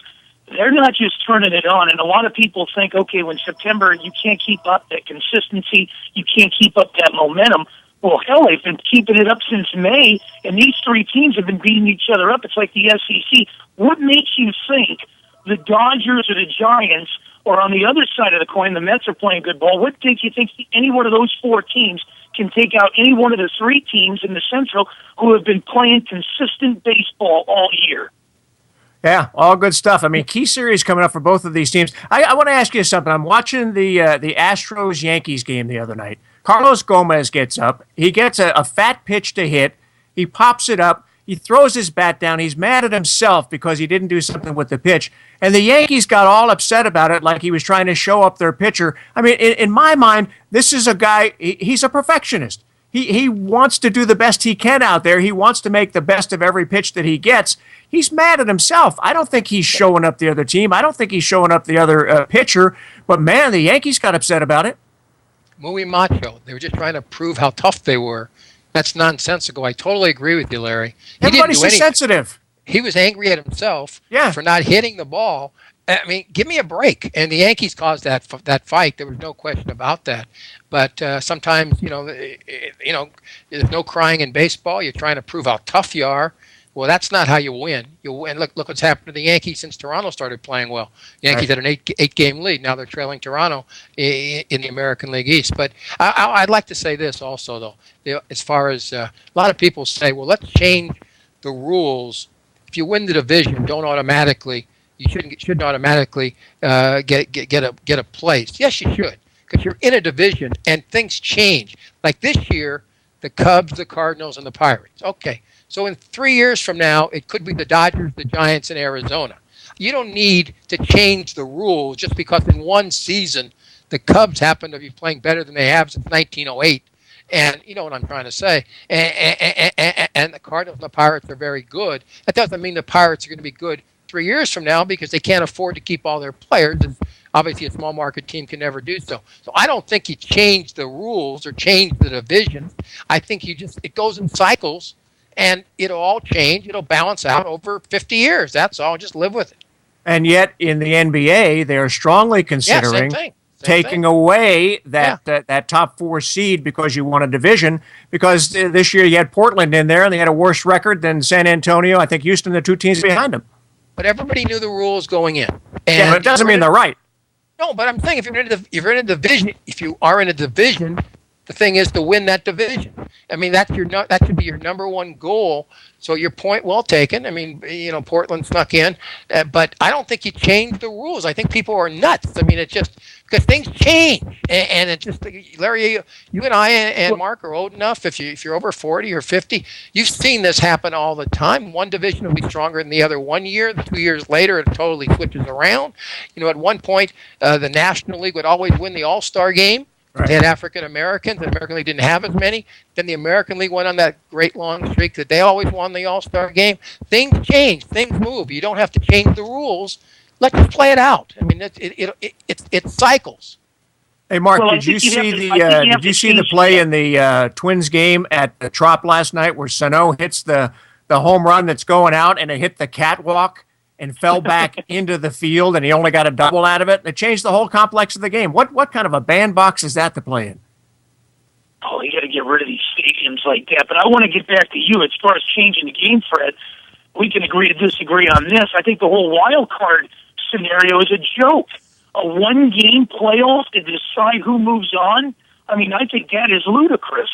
they're not just turning it on. And a lot of people think, okay, when September, you can't keep up that consistency, you can't keep up that momentum. Well, hell, they've been keeping it up since May, and these three teams have been beating each other up. It's like the SEC. What makes you think the Dodgers or the Giants, or on the other side of the coin, the Mets are playing good ball? What makes you think any one of those four teams can take out any one of the three teams in the Central who have been playing consistent baseball all year? Yeah, all good stuff. I mean, key series coming up for both of these teams. I want to ask you something. I'm watching the Astros-Yankees game the other night. Carlos Gomez gets up. He gets a fat pitch to hit. He pops it up. He throws his bat down. He's mad at himself because he didn't do something with the pitch. And the Yankees got all upset about it, like he was trying to show up their pitcher. I mean, in my mind, this is a guy, he's a perfectionist. He wants to do the best he can out there. He wants to make the best of every pitch that he gets. He's mad at himself. I don't think he's showing up the other team. I don't think he's showing up the other pitcher. But, man, the Yankees got upset about it. Muy macho. They were just trying to prove how tough they were. That's nonsensical. I totally agree with you, Larry. Everybody's so sensitive. He was angry at himself for not hitting the ball. I mean, give me a break. And the Yankees caused that fight. There was no question about that. But sometimes, there's no crying in baseball. You're trying to prove how tough you are. Well, that's not how you win. You win. Look what's happened to the Yankees since Toronto started playing well. The Yankees had an eight-game lead. Now they're trailing Toronto in the American League East. But I'd like to say this also, though, as far as a lot of people say, well, let's change the rules. If you win the division, you shouldn't automatically get a place. Yes, you should, because you're in a division and things change. Like this year, the Cubs, the Cardinals, and the Pirates. Okay. So in 3 years from now, it could be the Dodgers, the Giants, and Arizona. You don't need to change the rules just because in one season the Cubs happen to be playing better than they have since 1908. And you know what I'm trying to say. And the Cardinals and the Pirates are very good. That doesn't mean the Pirates are going to be good 3 years from now because they can't afford to keep all their players. And obviously, a small market team can never do so. So I don't think you change the rules or change the division. I think it goes in cycles. And it'll all change. It'll balance out over 50 years. That's all. Just live with it. And yet, in the NBA, they are strongly considering taking away that top four seed because you won a division. Because this year you had Portland in there, and they had a worse record than San Antonio. I think Houston, the two teams behind them. But everybody knew the rules going in. And but it doesn't mean they're right. No, but I'm saying if you're in a division, if you are in a division, the thing is to win that division. I mean, that should be your number one goal. So your point well taken. I mean, Portland snuck in, but I don't think you change the rules. I think people are nuts. I mean, it's just because things change, and it's just Larry, you and I and Mark are old enough. If you're over 40 or 50, you've seen this happen all the time. One division will be stronger than the other 1 year. 2 years later, it totally switches around. At one point, the National League would always win the All-Star game. Right. They had African Americans. The American League didn't have as many. Then the American League went on that great long streak that they always won the All-Star game. Things change. Things move. You don't have to change the rules. Let's play it out. I mean, it cycles. Hey, Mark, did you see the play in the Twins game at the Trop last night where Sano hits the home run that's going out and it hit the catwalk and fell back into the field, and he only got a double out of it? It changed the whole complex of the game. What kind of a bandbox is that to play in? Oh, you got to get rid of these stadiums like that. But I want to get back to you as far as changing the game, Fred. We can agree to disagree on this. I think the whole wild card scenario is a joke. A one-game playoff to decide who moves on? I mean, I think that is ludicrous.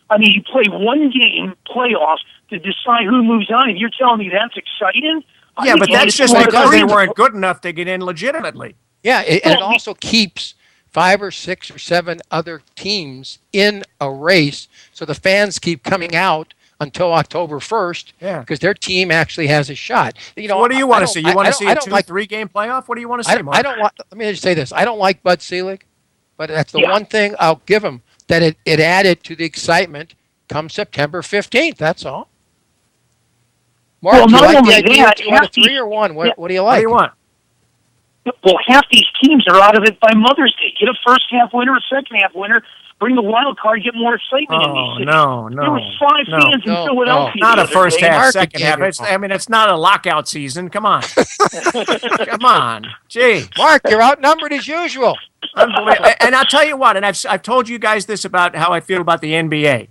I mean, you play one game playoffs to decide who moves on, and you're telling me that's exciting? Yeah, but that's just because they weren't good enough to get in legitimately. Yeah, and it also keeps 5 or 6 or 7 other teams in a race, so the fans keep coming out until October 1st because their team actually has a shot. What do you want to see? You want to see a 2-3 game playoff? What do you want to see, Mark? Let me just say this. I don't like Bud Selig, but that's the one thing I'll give him, that it added to the excitement come September 15th. That's all. Mark, do you like the idea of 2 out of 3 or 1? What do you like? What do you want? Well, half these teams are out of it by Mother's Day. Get a first half winner, a second half winner. Bring the wild card, get more excitement in these cities. There were 5 fans in Philadelphia. Not the a other first day. half, second half. It's not a lockout season. Come on. Come on. Gee. Mark, you're outnumbered as usual. Unbelievable. And I'll tell you what, and I've told you guys this about how I feel about the NBA.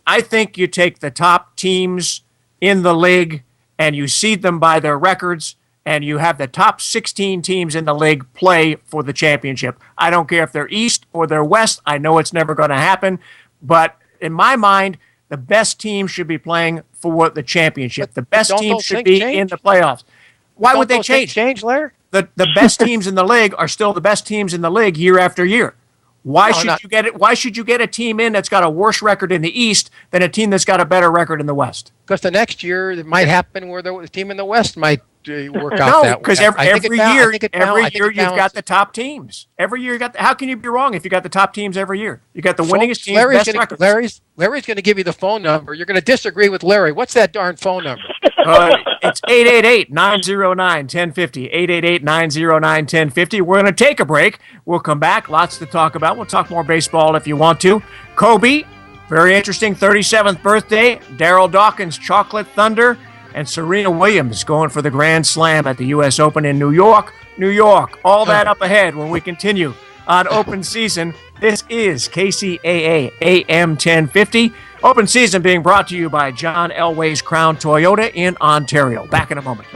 I think you take the top teams in the league and you seed them by their records, and you have the top 16 teams in the league play for the championship. I don't care if they're East or they're West. I know it's never going to happen. But in my mind, the best team should be playing for the championship. The best team should be in the playoffs. Why would they change? Larry? The best teams in the league are still the best teams in the league year after year. Why should you get a team in that's got a worse record in the East than a team that's got a better record in the West? Because the next year it might happen where the team in the West might work out that way. No, because every year you've got the top teams. Every year you got. How can you be wrong if you got the top teams every year? You got the winningest teams, best records. Larry's going to give you the phone number. You're going to disagree with Larry. What's that darn phone number? It's 888-909-1050. 888-909-1050. We're going to take a break. We'll come back. Lots to talk about. We'll talk more baseball if you want to. Kobe, very interesting 37th birthday. Daryl Dawkins, Chocolate Thunder. And Serena Williams going for the Grand Slam at the U.S. Open in New York. New York. All that up ahead when we continue on Open Season. This is KCAA AM 1050. Open Season being brought to you by John Elway's Crown Toyota in Ontario. Back in a moment.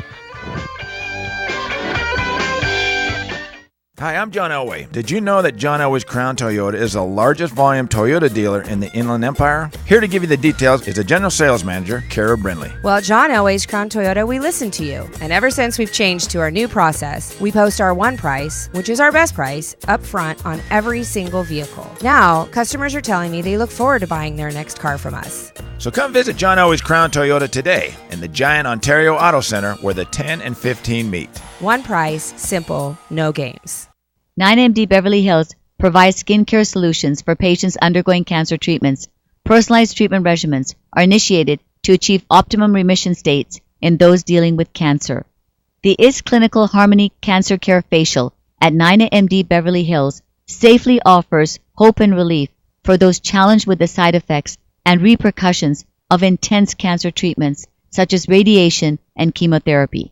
Hi, I'm John Elway. Did you know that John Elway's Crown Toyota is the largest volume Toyota dealer in the Inland Empire? Here to give you the details is the General Sales Manager, Kara Brindley. Well, at John Elway's Crown Toyota, we listen to you. And ever since we've changed to our new process, we post our one price, which is our best price, up front on every single vehicle. Now, customers are telling me they look forward to buying their next car from us. So come visit John Elway's Crown Toyota today in the Giant Ontario Auto Center where the 10 and 15 meet. One price, simple, no games. 9MD Beverly Hills provides skincare solutions for patients undergoing cancer treatments. Personalized treatment regimens are initiated to achieve optimum remission states in those dealing with cancer. The IS Clinical Harmony Cancer Care Facial at 9MD Beverly Hills safely offers hope and relief for those challenged with the side effects and repercussions of intense cancer treatments such as radiation and chemotherapy.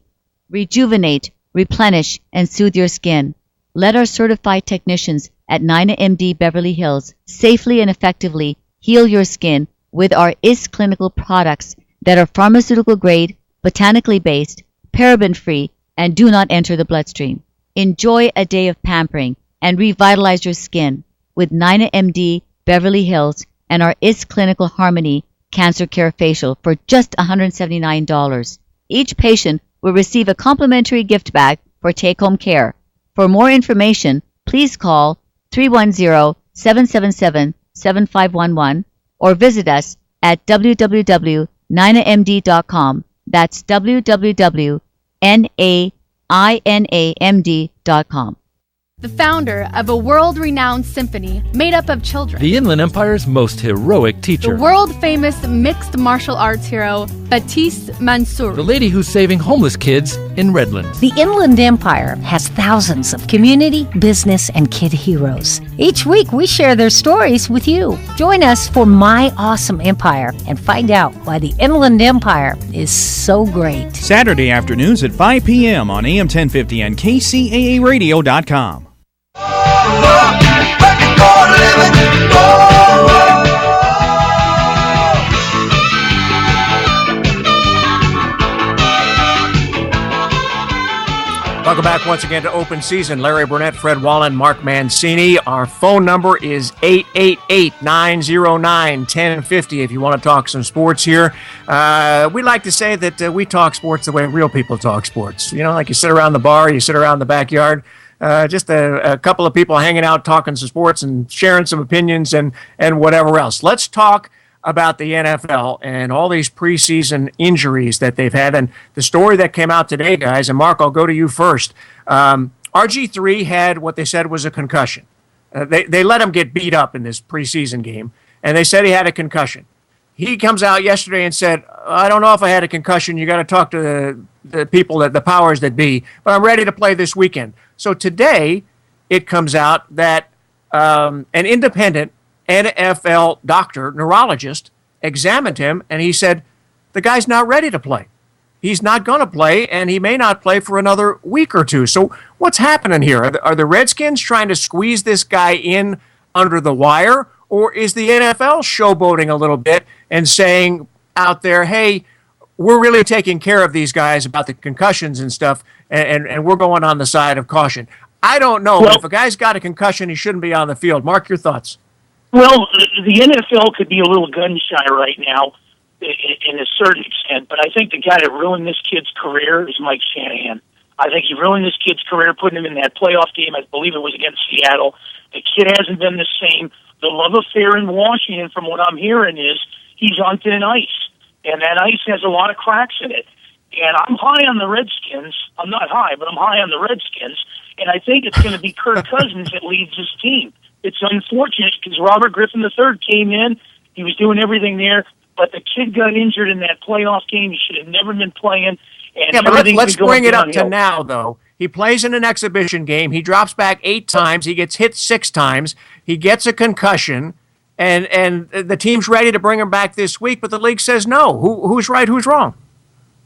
Rejuvenate, replenish, and soothe your skin. Let our certified technicians at 9MD Beverly Hills safely and effectively heal your skin with our IS Clinical products that are pharmaceutical grade, botanically based, paraben free, and do not enter the bloodstream. Enjoy a day of pampering and revitalize your skin with 9MD Beverly Hills and our IS Clinical Harmony Cancer Care Facial for just $179. Each patient will receive a complimentary gift bag for take-home care. For more information, please call 310-777-7511 or visit us at www.9amd.com. That's www.nainamd.com. The founder of a world-renowned symphony made up of children. The Inland Empire's most heroic teacher. The world-famous mixed martial arts hero, Baptiste Mansour. The lady who's saving homeless kids in Redlands. The Inland Empire has thousands of community, business, and kid heroes. Each week, we share their stories with you. Join us for My Awesome Empire and find out why the Inland Empire is so great. Saturday afternoons at 5 p.m. on AM 1050 and KCAAradio.com. Welcome back once again to Open Season. Larry Burnett, Fred Wallen, Mark Mancini. Our phone number is 888-909-1050 if you want to talk some sports here. We like to say that we talk sports the way real people talk sports. You know, like you sit around the bar, you sit around the backyard. Just a couple of people hanging out, talking some sports and sharing some opinions and whatever else. Let's talk about the NFL and all these preseason injuries that they've had. And the story that came out today, guys, and Mark, I'll go to you first. RG3 had what they said was a concussion. They let him get beat up in this preseason game, and they said he had a concussion. he comes out yesterday and said, I don't know if I had a concussion. You got to talk to the people, the powers that be, but I'm ready to play this weekend. So today it comes out that an independent NFL doctor, neurologist, examined him, and he said, the guy's not ready to play. He's not going to play, and he may not play for another week or two. So what's happening here? Are the Redskins trying to squeeze this guy in under the wire, or is the NFL showboating a little bit and saying out there, hey, we're really taking care of these guys about the concussions and stuff, and we're going on the side of caution? I don't know. Well, if a guy's got a concussion, he shouldn't be on the field. Mark, your thoughts? Well, the NFL could be a little gun-shy right now in a certain extent, but I think the guy that ruined this kid's career is Mike Shanahan. I think he ruined this kid's career putting him in that playoff game. I believe it was against Seattle. The kid hasn't been the same. The love affair in Washington, from what I'm hearing, is he's on thin ice, and that ice has a lot of cracks in it. And I'm high on the Redskins. I'm not high, but I'm high on the Redskins, and I think it's going to be Kirk Cousins that leads this team. It's unfortunate because Robert Griffin III came in. He was doing everything there, but the kid got injured in that playoff game. He should have never been playing. And yeah, but let's bring it up to now, though. He plays in an exhibition game. He drops back 8 times. He gets hit 6 times. He gets a concussion, and the team's ready to bring him back this week, but the league says no. Who's right? Who's wrong?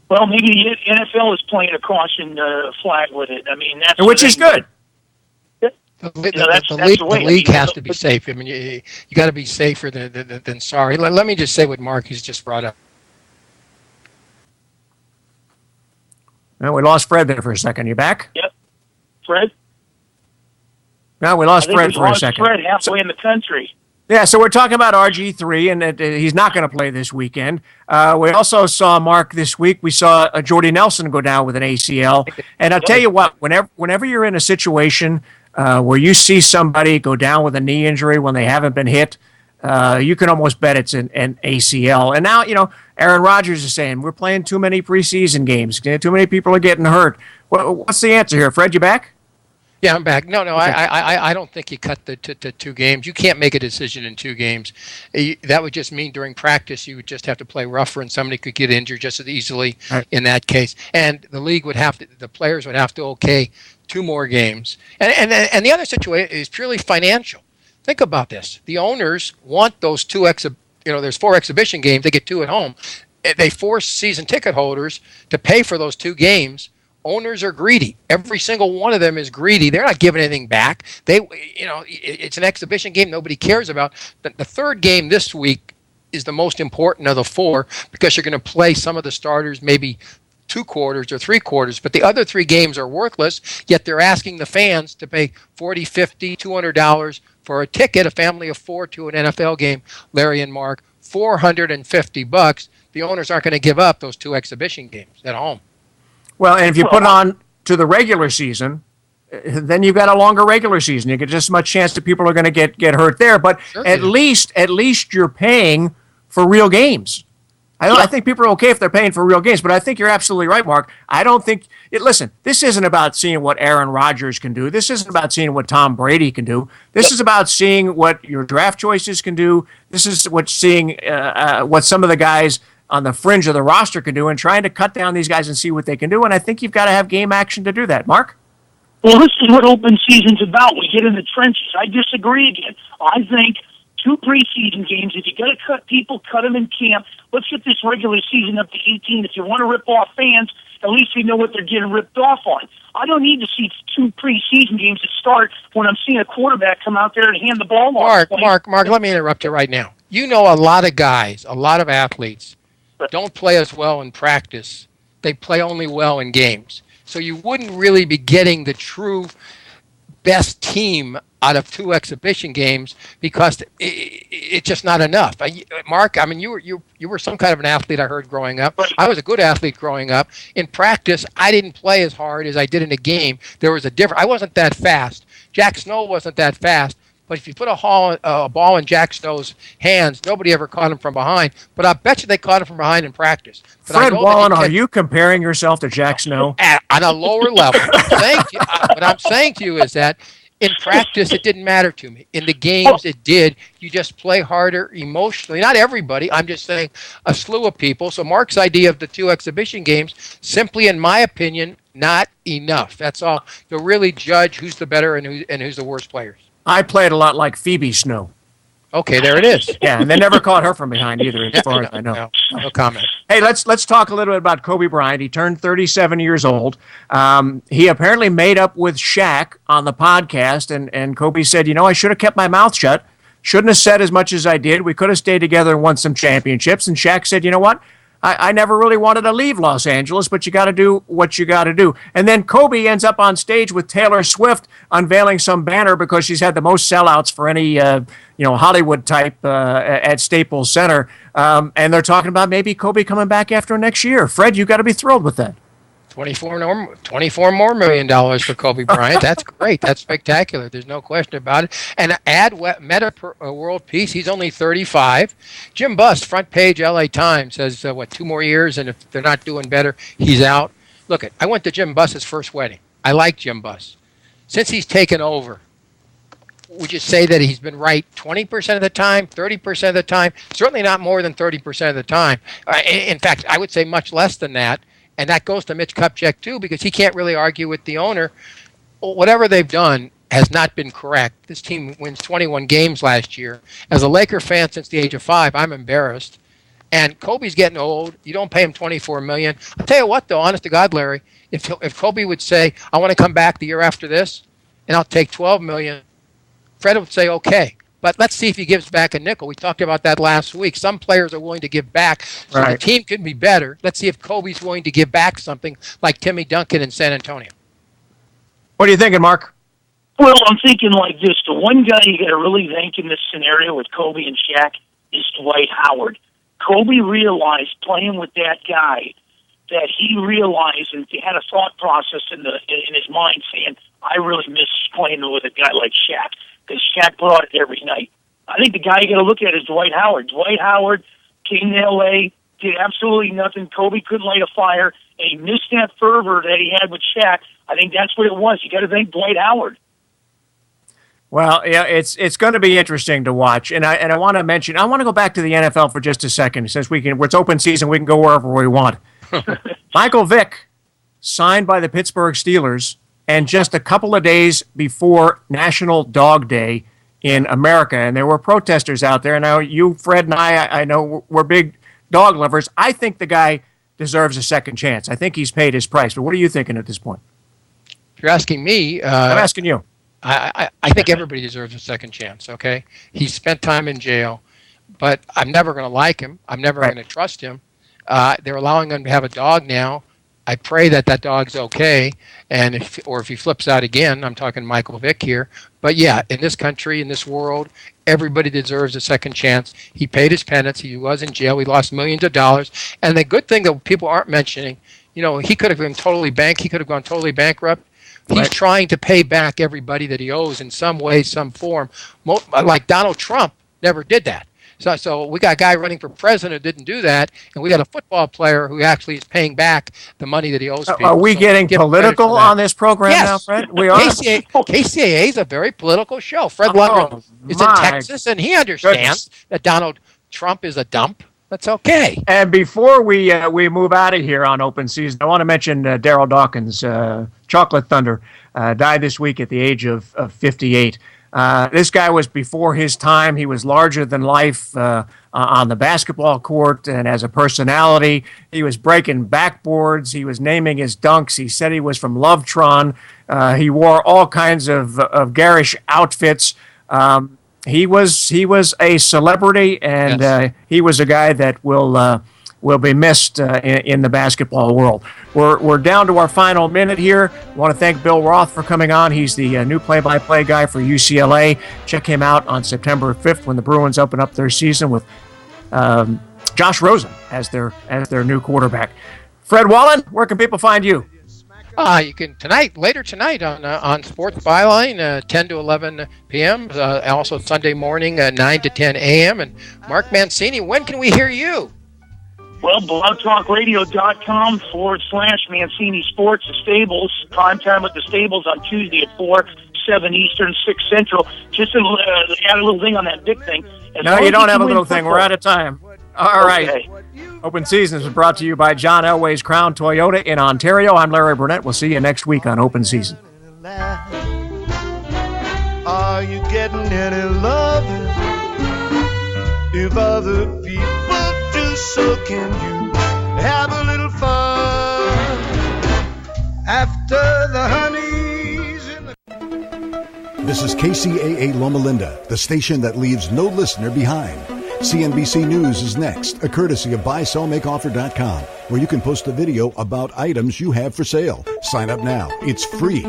Well, maybe the NFL is playing a caution flag with it. I mean, that's which is good. The league has to be safe. I mean, you got to be safer than sorry. Let me just say what Mark has just brought up. Well, we lost Fred there for a second. You back? Yep. Fred? No, we lost Fred for a second. Fred halfway in the country. Yeah, so we're talking about RG3, and that he's not going to play this weekend. We also saw, Mark, this week, we saw Jordy Nelson go down with an ACL. And I'll tell you what, whenever you're in a situation where you see somebody go down with a knee injury when they haven't been hit, you can almost bet it's an ACL. And now, Aaron Rodgers is saying, we're playing too many preseason games. Too many people are getting hurt. What's the answer here? Fred, you back? Yeah, I'm back. No, okay. I don't think you cut the 2 games. You can't make a decision in 2 games. That would just mean during practice you would just have to play rougher, and somebody could get injured just as easily in that case. And the league would have to, the players would have to okay 2 more games. And the other situation is purely financial. Think about this. The owners want those 2 there's 4 exhibition games. They get 2 at home. They force season ticket holders to pay for those 2 games. Owners are greedy. Every single one of them is greedy. They're not giving anything back. It's an exhibition game nobody cares about. The 3rd game this week is the most important of the 4 because you're going to play some of the starters maybe 2 quarters or 3 quarters, but the other 3 games are worthless, yet they're asking the fans to pay $40, $50, $200 for a ticket, a family of 4 to an NFL game, Larry and Mark, $450. The owners aren't going to give up those 2 exhibition games at home. Well, and if you put on to the regular season, then you've got a longer regular season. You get just as much chance that people are going to get hurt there. But at least you're paying for real games. I think people are okay if they're paying for real games, but I think you're absolutely right, Mark. I don't think listen, this isn't about seeing what Aaron Rodgers can do. This isn't about seeing what Tom Brady can do. This is about seeing what your draft choices can do. This is seeing what some of the guys on the fringe of the roster can do and trying to cut down these guys and see what they can do. And I think you've got to have game action to do that. Mark? Well, this is what open season's about. We get in the trenches. I disagree again. I think 2 preseason games, if you got to cut people, cut them in camp. Let's get this regular season up to 18. If you want to rip off fans, at least they know what they're getting ripped off on. I don't need to see 2 preseason games to start when I'm seeing a quarterback come out there and hand the ball off. Mark, let me interrupt you right now. You know a lot of guys, a lot of athletes don't play as well in practice. They play only well in games. So you wouldn't really be getting the true best team out of 2 exhibition games because it's just not enough. Mark, I mean, you were some kind of an athlete I heard growing up. I was a good athlete growing up. In practice, I didn't play as hard as I did in a game. There was a difference. I wasn't that fast. Jack Snow wasn't that fast. But if you put a ball in Jack Snow's hands, nobody ever caught him from behind. But I bet you they caught him from behind in practice. But Fred Wallen, are you comparing yourself to Jack Snow? On a lower level. What I'm saying to you is that In practice, it didn't matter to me. In the games, it did. You just play harder emotionally. Not everybody. I'm just saying a slew of people. So Mark's idea of the 2 exhibition games, simply in my opinion, not enough. That's all. To really judge who's the better and who's the worst players. I played a lot like Phoebe Snow. Okay, there it is. Yeah, and they never caught her from behind either, as far as I know. No comment. Hey, let's talk a little bit about Kobe Bryant. He turned 37 years old. He apparently made up with Shaq on the podcast, and Kobe said, I should have kept my mouth shut. Shouldn't have said as much as I did. We could have stayed together and won some championships. And Shaq said, you know what? I never really wanted to leave Los Angeles, but you got to do what you got to do. And then Kobe ends up on stage with Taylor Swift unveiling some banner because she's had the most sellouts for any Hollywood type at Staples Center. And they're talking about maybe Kobe coming back after next year. Fred, you got to be thrilled with that. $24 more million for Kobe Bryant. That's great. That's spectacular. There's no question about it. And add Meta World Peace. He's only 35. Jim Buss, front page LA Times, says, 2 more years, and if they're not doing better, he's out. Look, I went to Jim Buss's first wedding. I like Jim Buss. Since he's taken over, would you say that he's been right 20% of the time, 30% of the time? Certainly not more than 30% of the time. In fact, I would say much less than that. And that goes to Mitch Kupchak, too, because he can't really argue with the owner. Whatever they've done has not been correct. This team wins 21 games last year. As a Laker fan since the age of 5, I'm embarrassed. And Kobe's getting old. You don't pay him $24 million. I'll tell you what, though, honest to God, Larry, if Kobe would say, I want to come back the year after this, and I'll take $12 million, Fred would say, okay. But let's see if he gives back a nickel. We talked about that last week. Some players are willing to give back, so the team can be better. Let's see if Kobe's willing to give back something like Timmy Duncan in San Antonio. What are you thinking, Mark? Well, I'm thinking like this. The one guy you got to really thank in this scenario with Kobe and Shaq is Dwight Howard. Kobe realized playing with that guy that he realized and he had a thought process in his mind saying, I really miss playing with a guy like Shaq. Because Shaq brought it every night. I think the guy you got to look at is Dwight Howard. Dwight Howard came to L.A., did absolutely nothing. Kobe couldn't light a fire, and he missed that fervor that he had with Shaq. I think that's what it was. You got to thank Dwight Howard. Well, yeah, it's going to be interesting to watch, and I want to go back to the NFL for just a second, since it's open season, we can go wherever we want. Michael Vick signed by the Pittsburgh Steelers. And just a couple of days before National Dog Day in America, and there were protesters out there. Now, you, Fred, and I know we're big dog lovers. I think the guy deserves a second chance. I think he's paid his price. But what are you thinking at this point? If you're asking me, I'm asking you. I think everybody deserves a second chance, okay? He spent time in jail, but I'm never going to like him. I'm never going to trust him. They're allowing him to have a dog now. I pray that dog's okay, and if he flips out again, I'm talking Michael Vick here. But yeah, in this country, in this world, everybody deserves a second chance. He paid his penance. He was in jail. He lost millions of dollars. And the good thing that people aren't mentioning, he could have been totally He could have gone totally bankrupt. He's trying to pay back everybody that he owes in some way, some form. Like Donald Trump never did that. So we got a guy running for president who didn't do that, and we got a football player who actually is paying back the money that he owes people. Are we getting political on this program now, Fred? We are? KCAA is a very political show. Fred Lundgren is in Texas, and he understands that Donald Trump is a dump. That's okay. And before we move out of here on open season, I want to mention Daryl Dawkins, Chocolate Thunder, died this week at the age of 58. This guy was before his time. He was larger than life on the basketball court and as a personality. He was breaking backboards. He was naming his dunks. He said he was from Lovetron. He wore all kinds of garish outfits. He was a celebrity, and he was a guy that will be missed in the basketball world. We're down to our final minute here. I want to thank Bill Roth for coming on. He's the new play-by-play guy for UCLA. Check him out on September 5th when the Bruins open up their season with Josh Rosen as their new quarterback. Fred Wallen, where can people find you? You can later tonight on Sports Byline, 10 to 11 p.m. Also Sunday morning, 9 to 10 a.m. And Mark Mancini, when can we hear you? Well, blogtalkradio.com/Mancini Sports, the Stables, prime time with the Stables on Tuesday at 4, 7 Eastern, 6 Central. Just to add a little thing on that big thing. No, you don't have a little thing. We're out of time. All right. Open Season is brought to you by John Elway's Crown Toyota in Ontario. I'm Larry Burnett. We'll see you next week on Open Season. Are you getting any love? If other people do, so can you have a little fun after the honey's in the... This is KCAA Loma Linda, the station that leaves no listener behind. CNBC News is next, a courtesy of BuySellMakeOffer.com, where you can post a video about items you have for sale. Sign up now. It's free.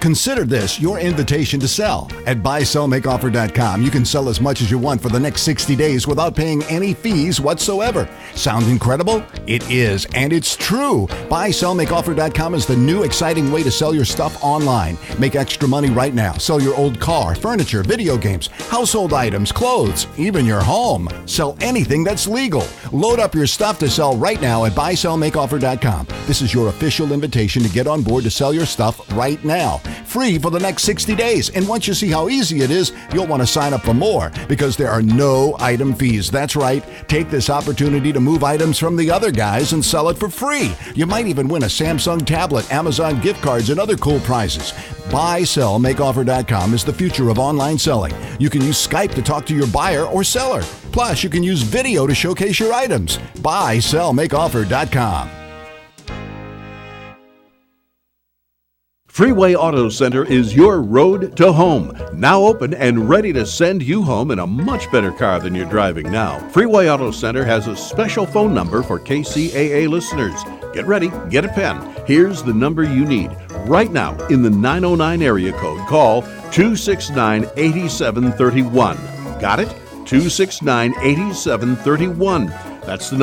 Consider this your invitation to sell. At BuySellMakeOffer.com, you can sell as much as you want for the next 60 days without paying any fees whatsoever. Sound incredible? It is, and it's true. BuySellMakeOffer.com is the new exciting way to sell your stuff online. Make extra money right now. Sell your old car, furniture, video games, household items, clothes, even your home. Sell anything that's legal. Load up your stuff to sell right now at BuySellMakeOffer.com. This is your official invitation to get on board to sell your stuff right now. Free for the next 60 days. And once you see how easy it is, you'll want to sign up for more because there are no item fees. That's right. Take this opportunity to move items from the other guys and sell it for free. You might even win a Samsung tablet, Amazon gift cards, and other cool prizes. BuySellMakeOffer.com is the future of online selling. You can use Skype to talk to your buyer or seller. Plus, you can use video to showcase your items. BuySellMakeOffer.com. Freeway Auto Center is your road to home. Now open and ready to send you home in a much better car than you're driving now. Freeway Auto Center has a special phone number for KCAA listeners. Get ready, get a pen. Here's the number you need. Right now, in the 909 area code, call 269-8731. Got it? 269-8731. That's the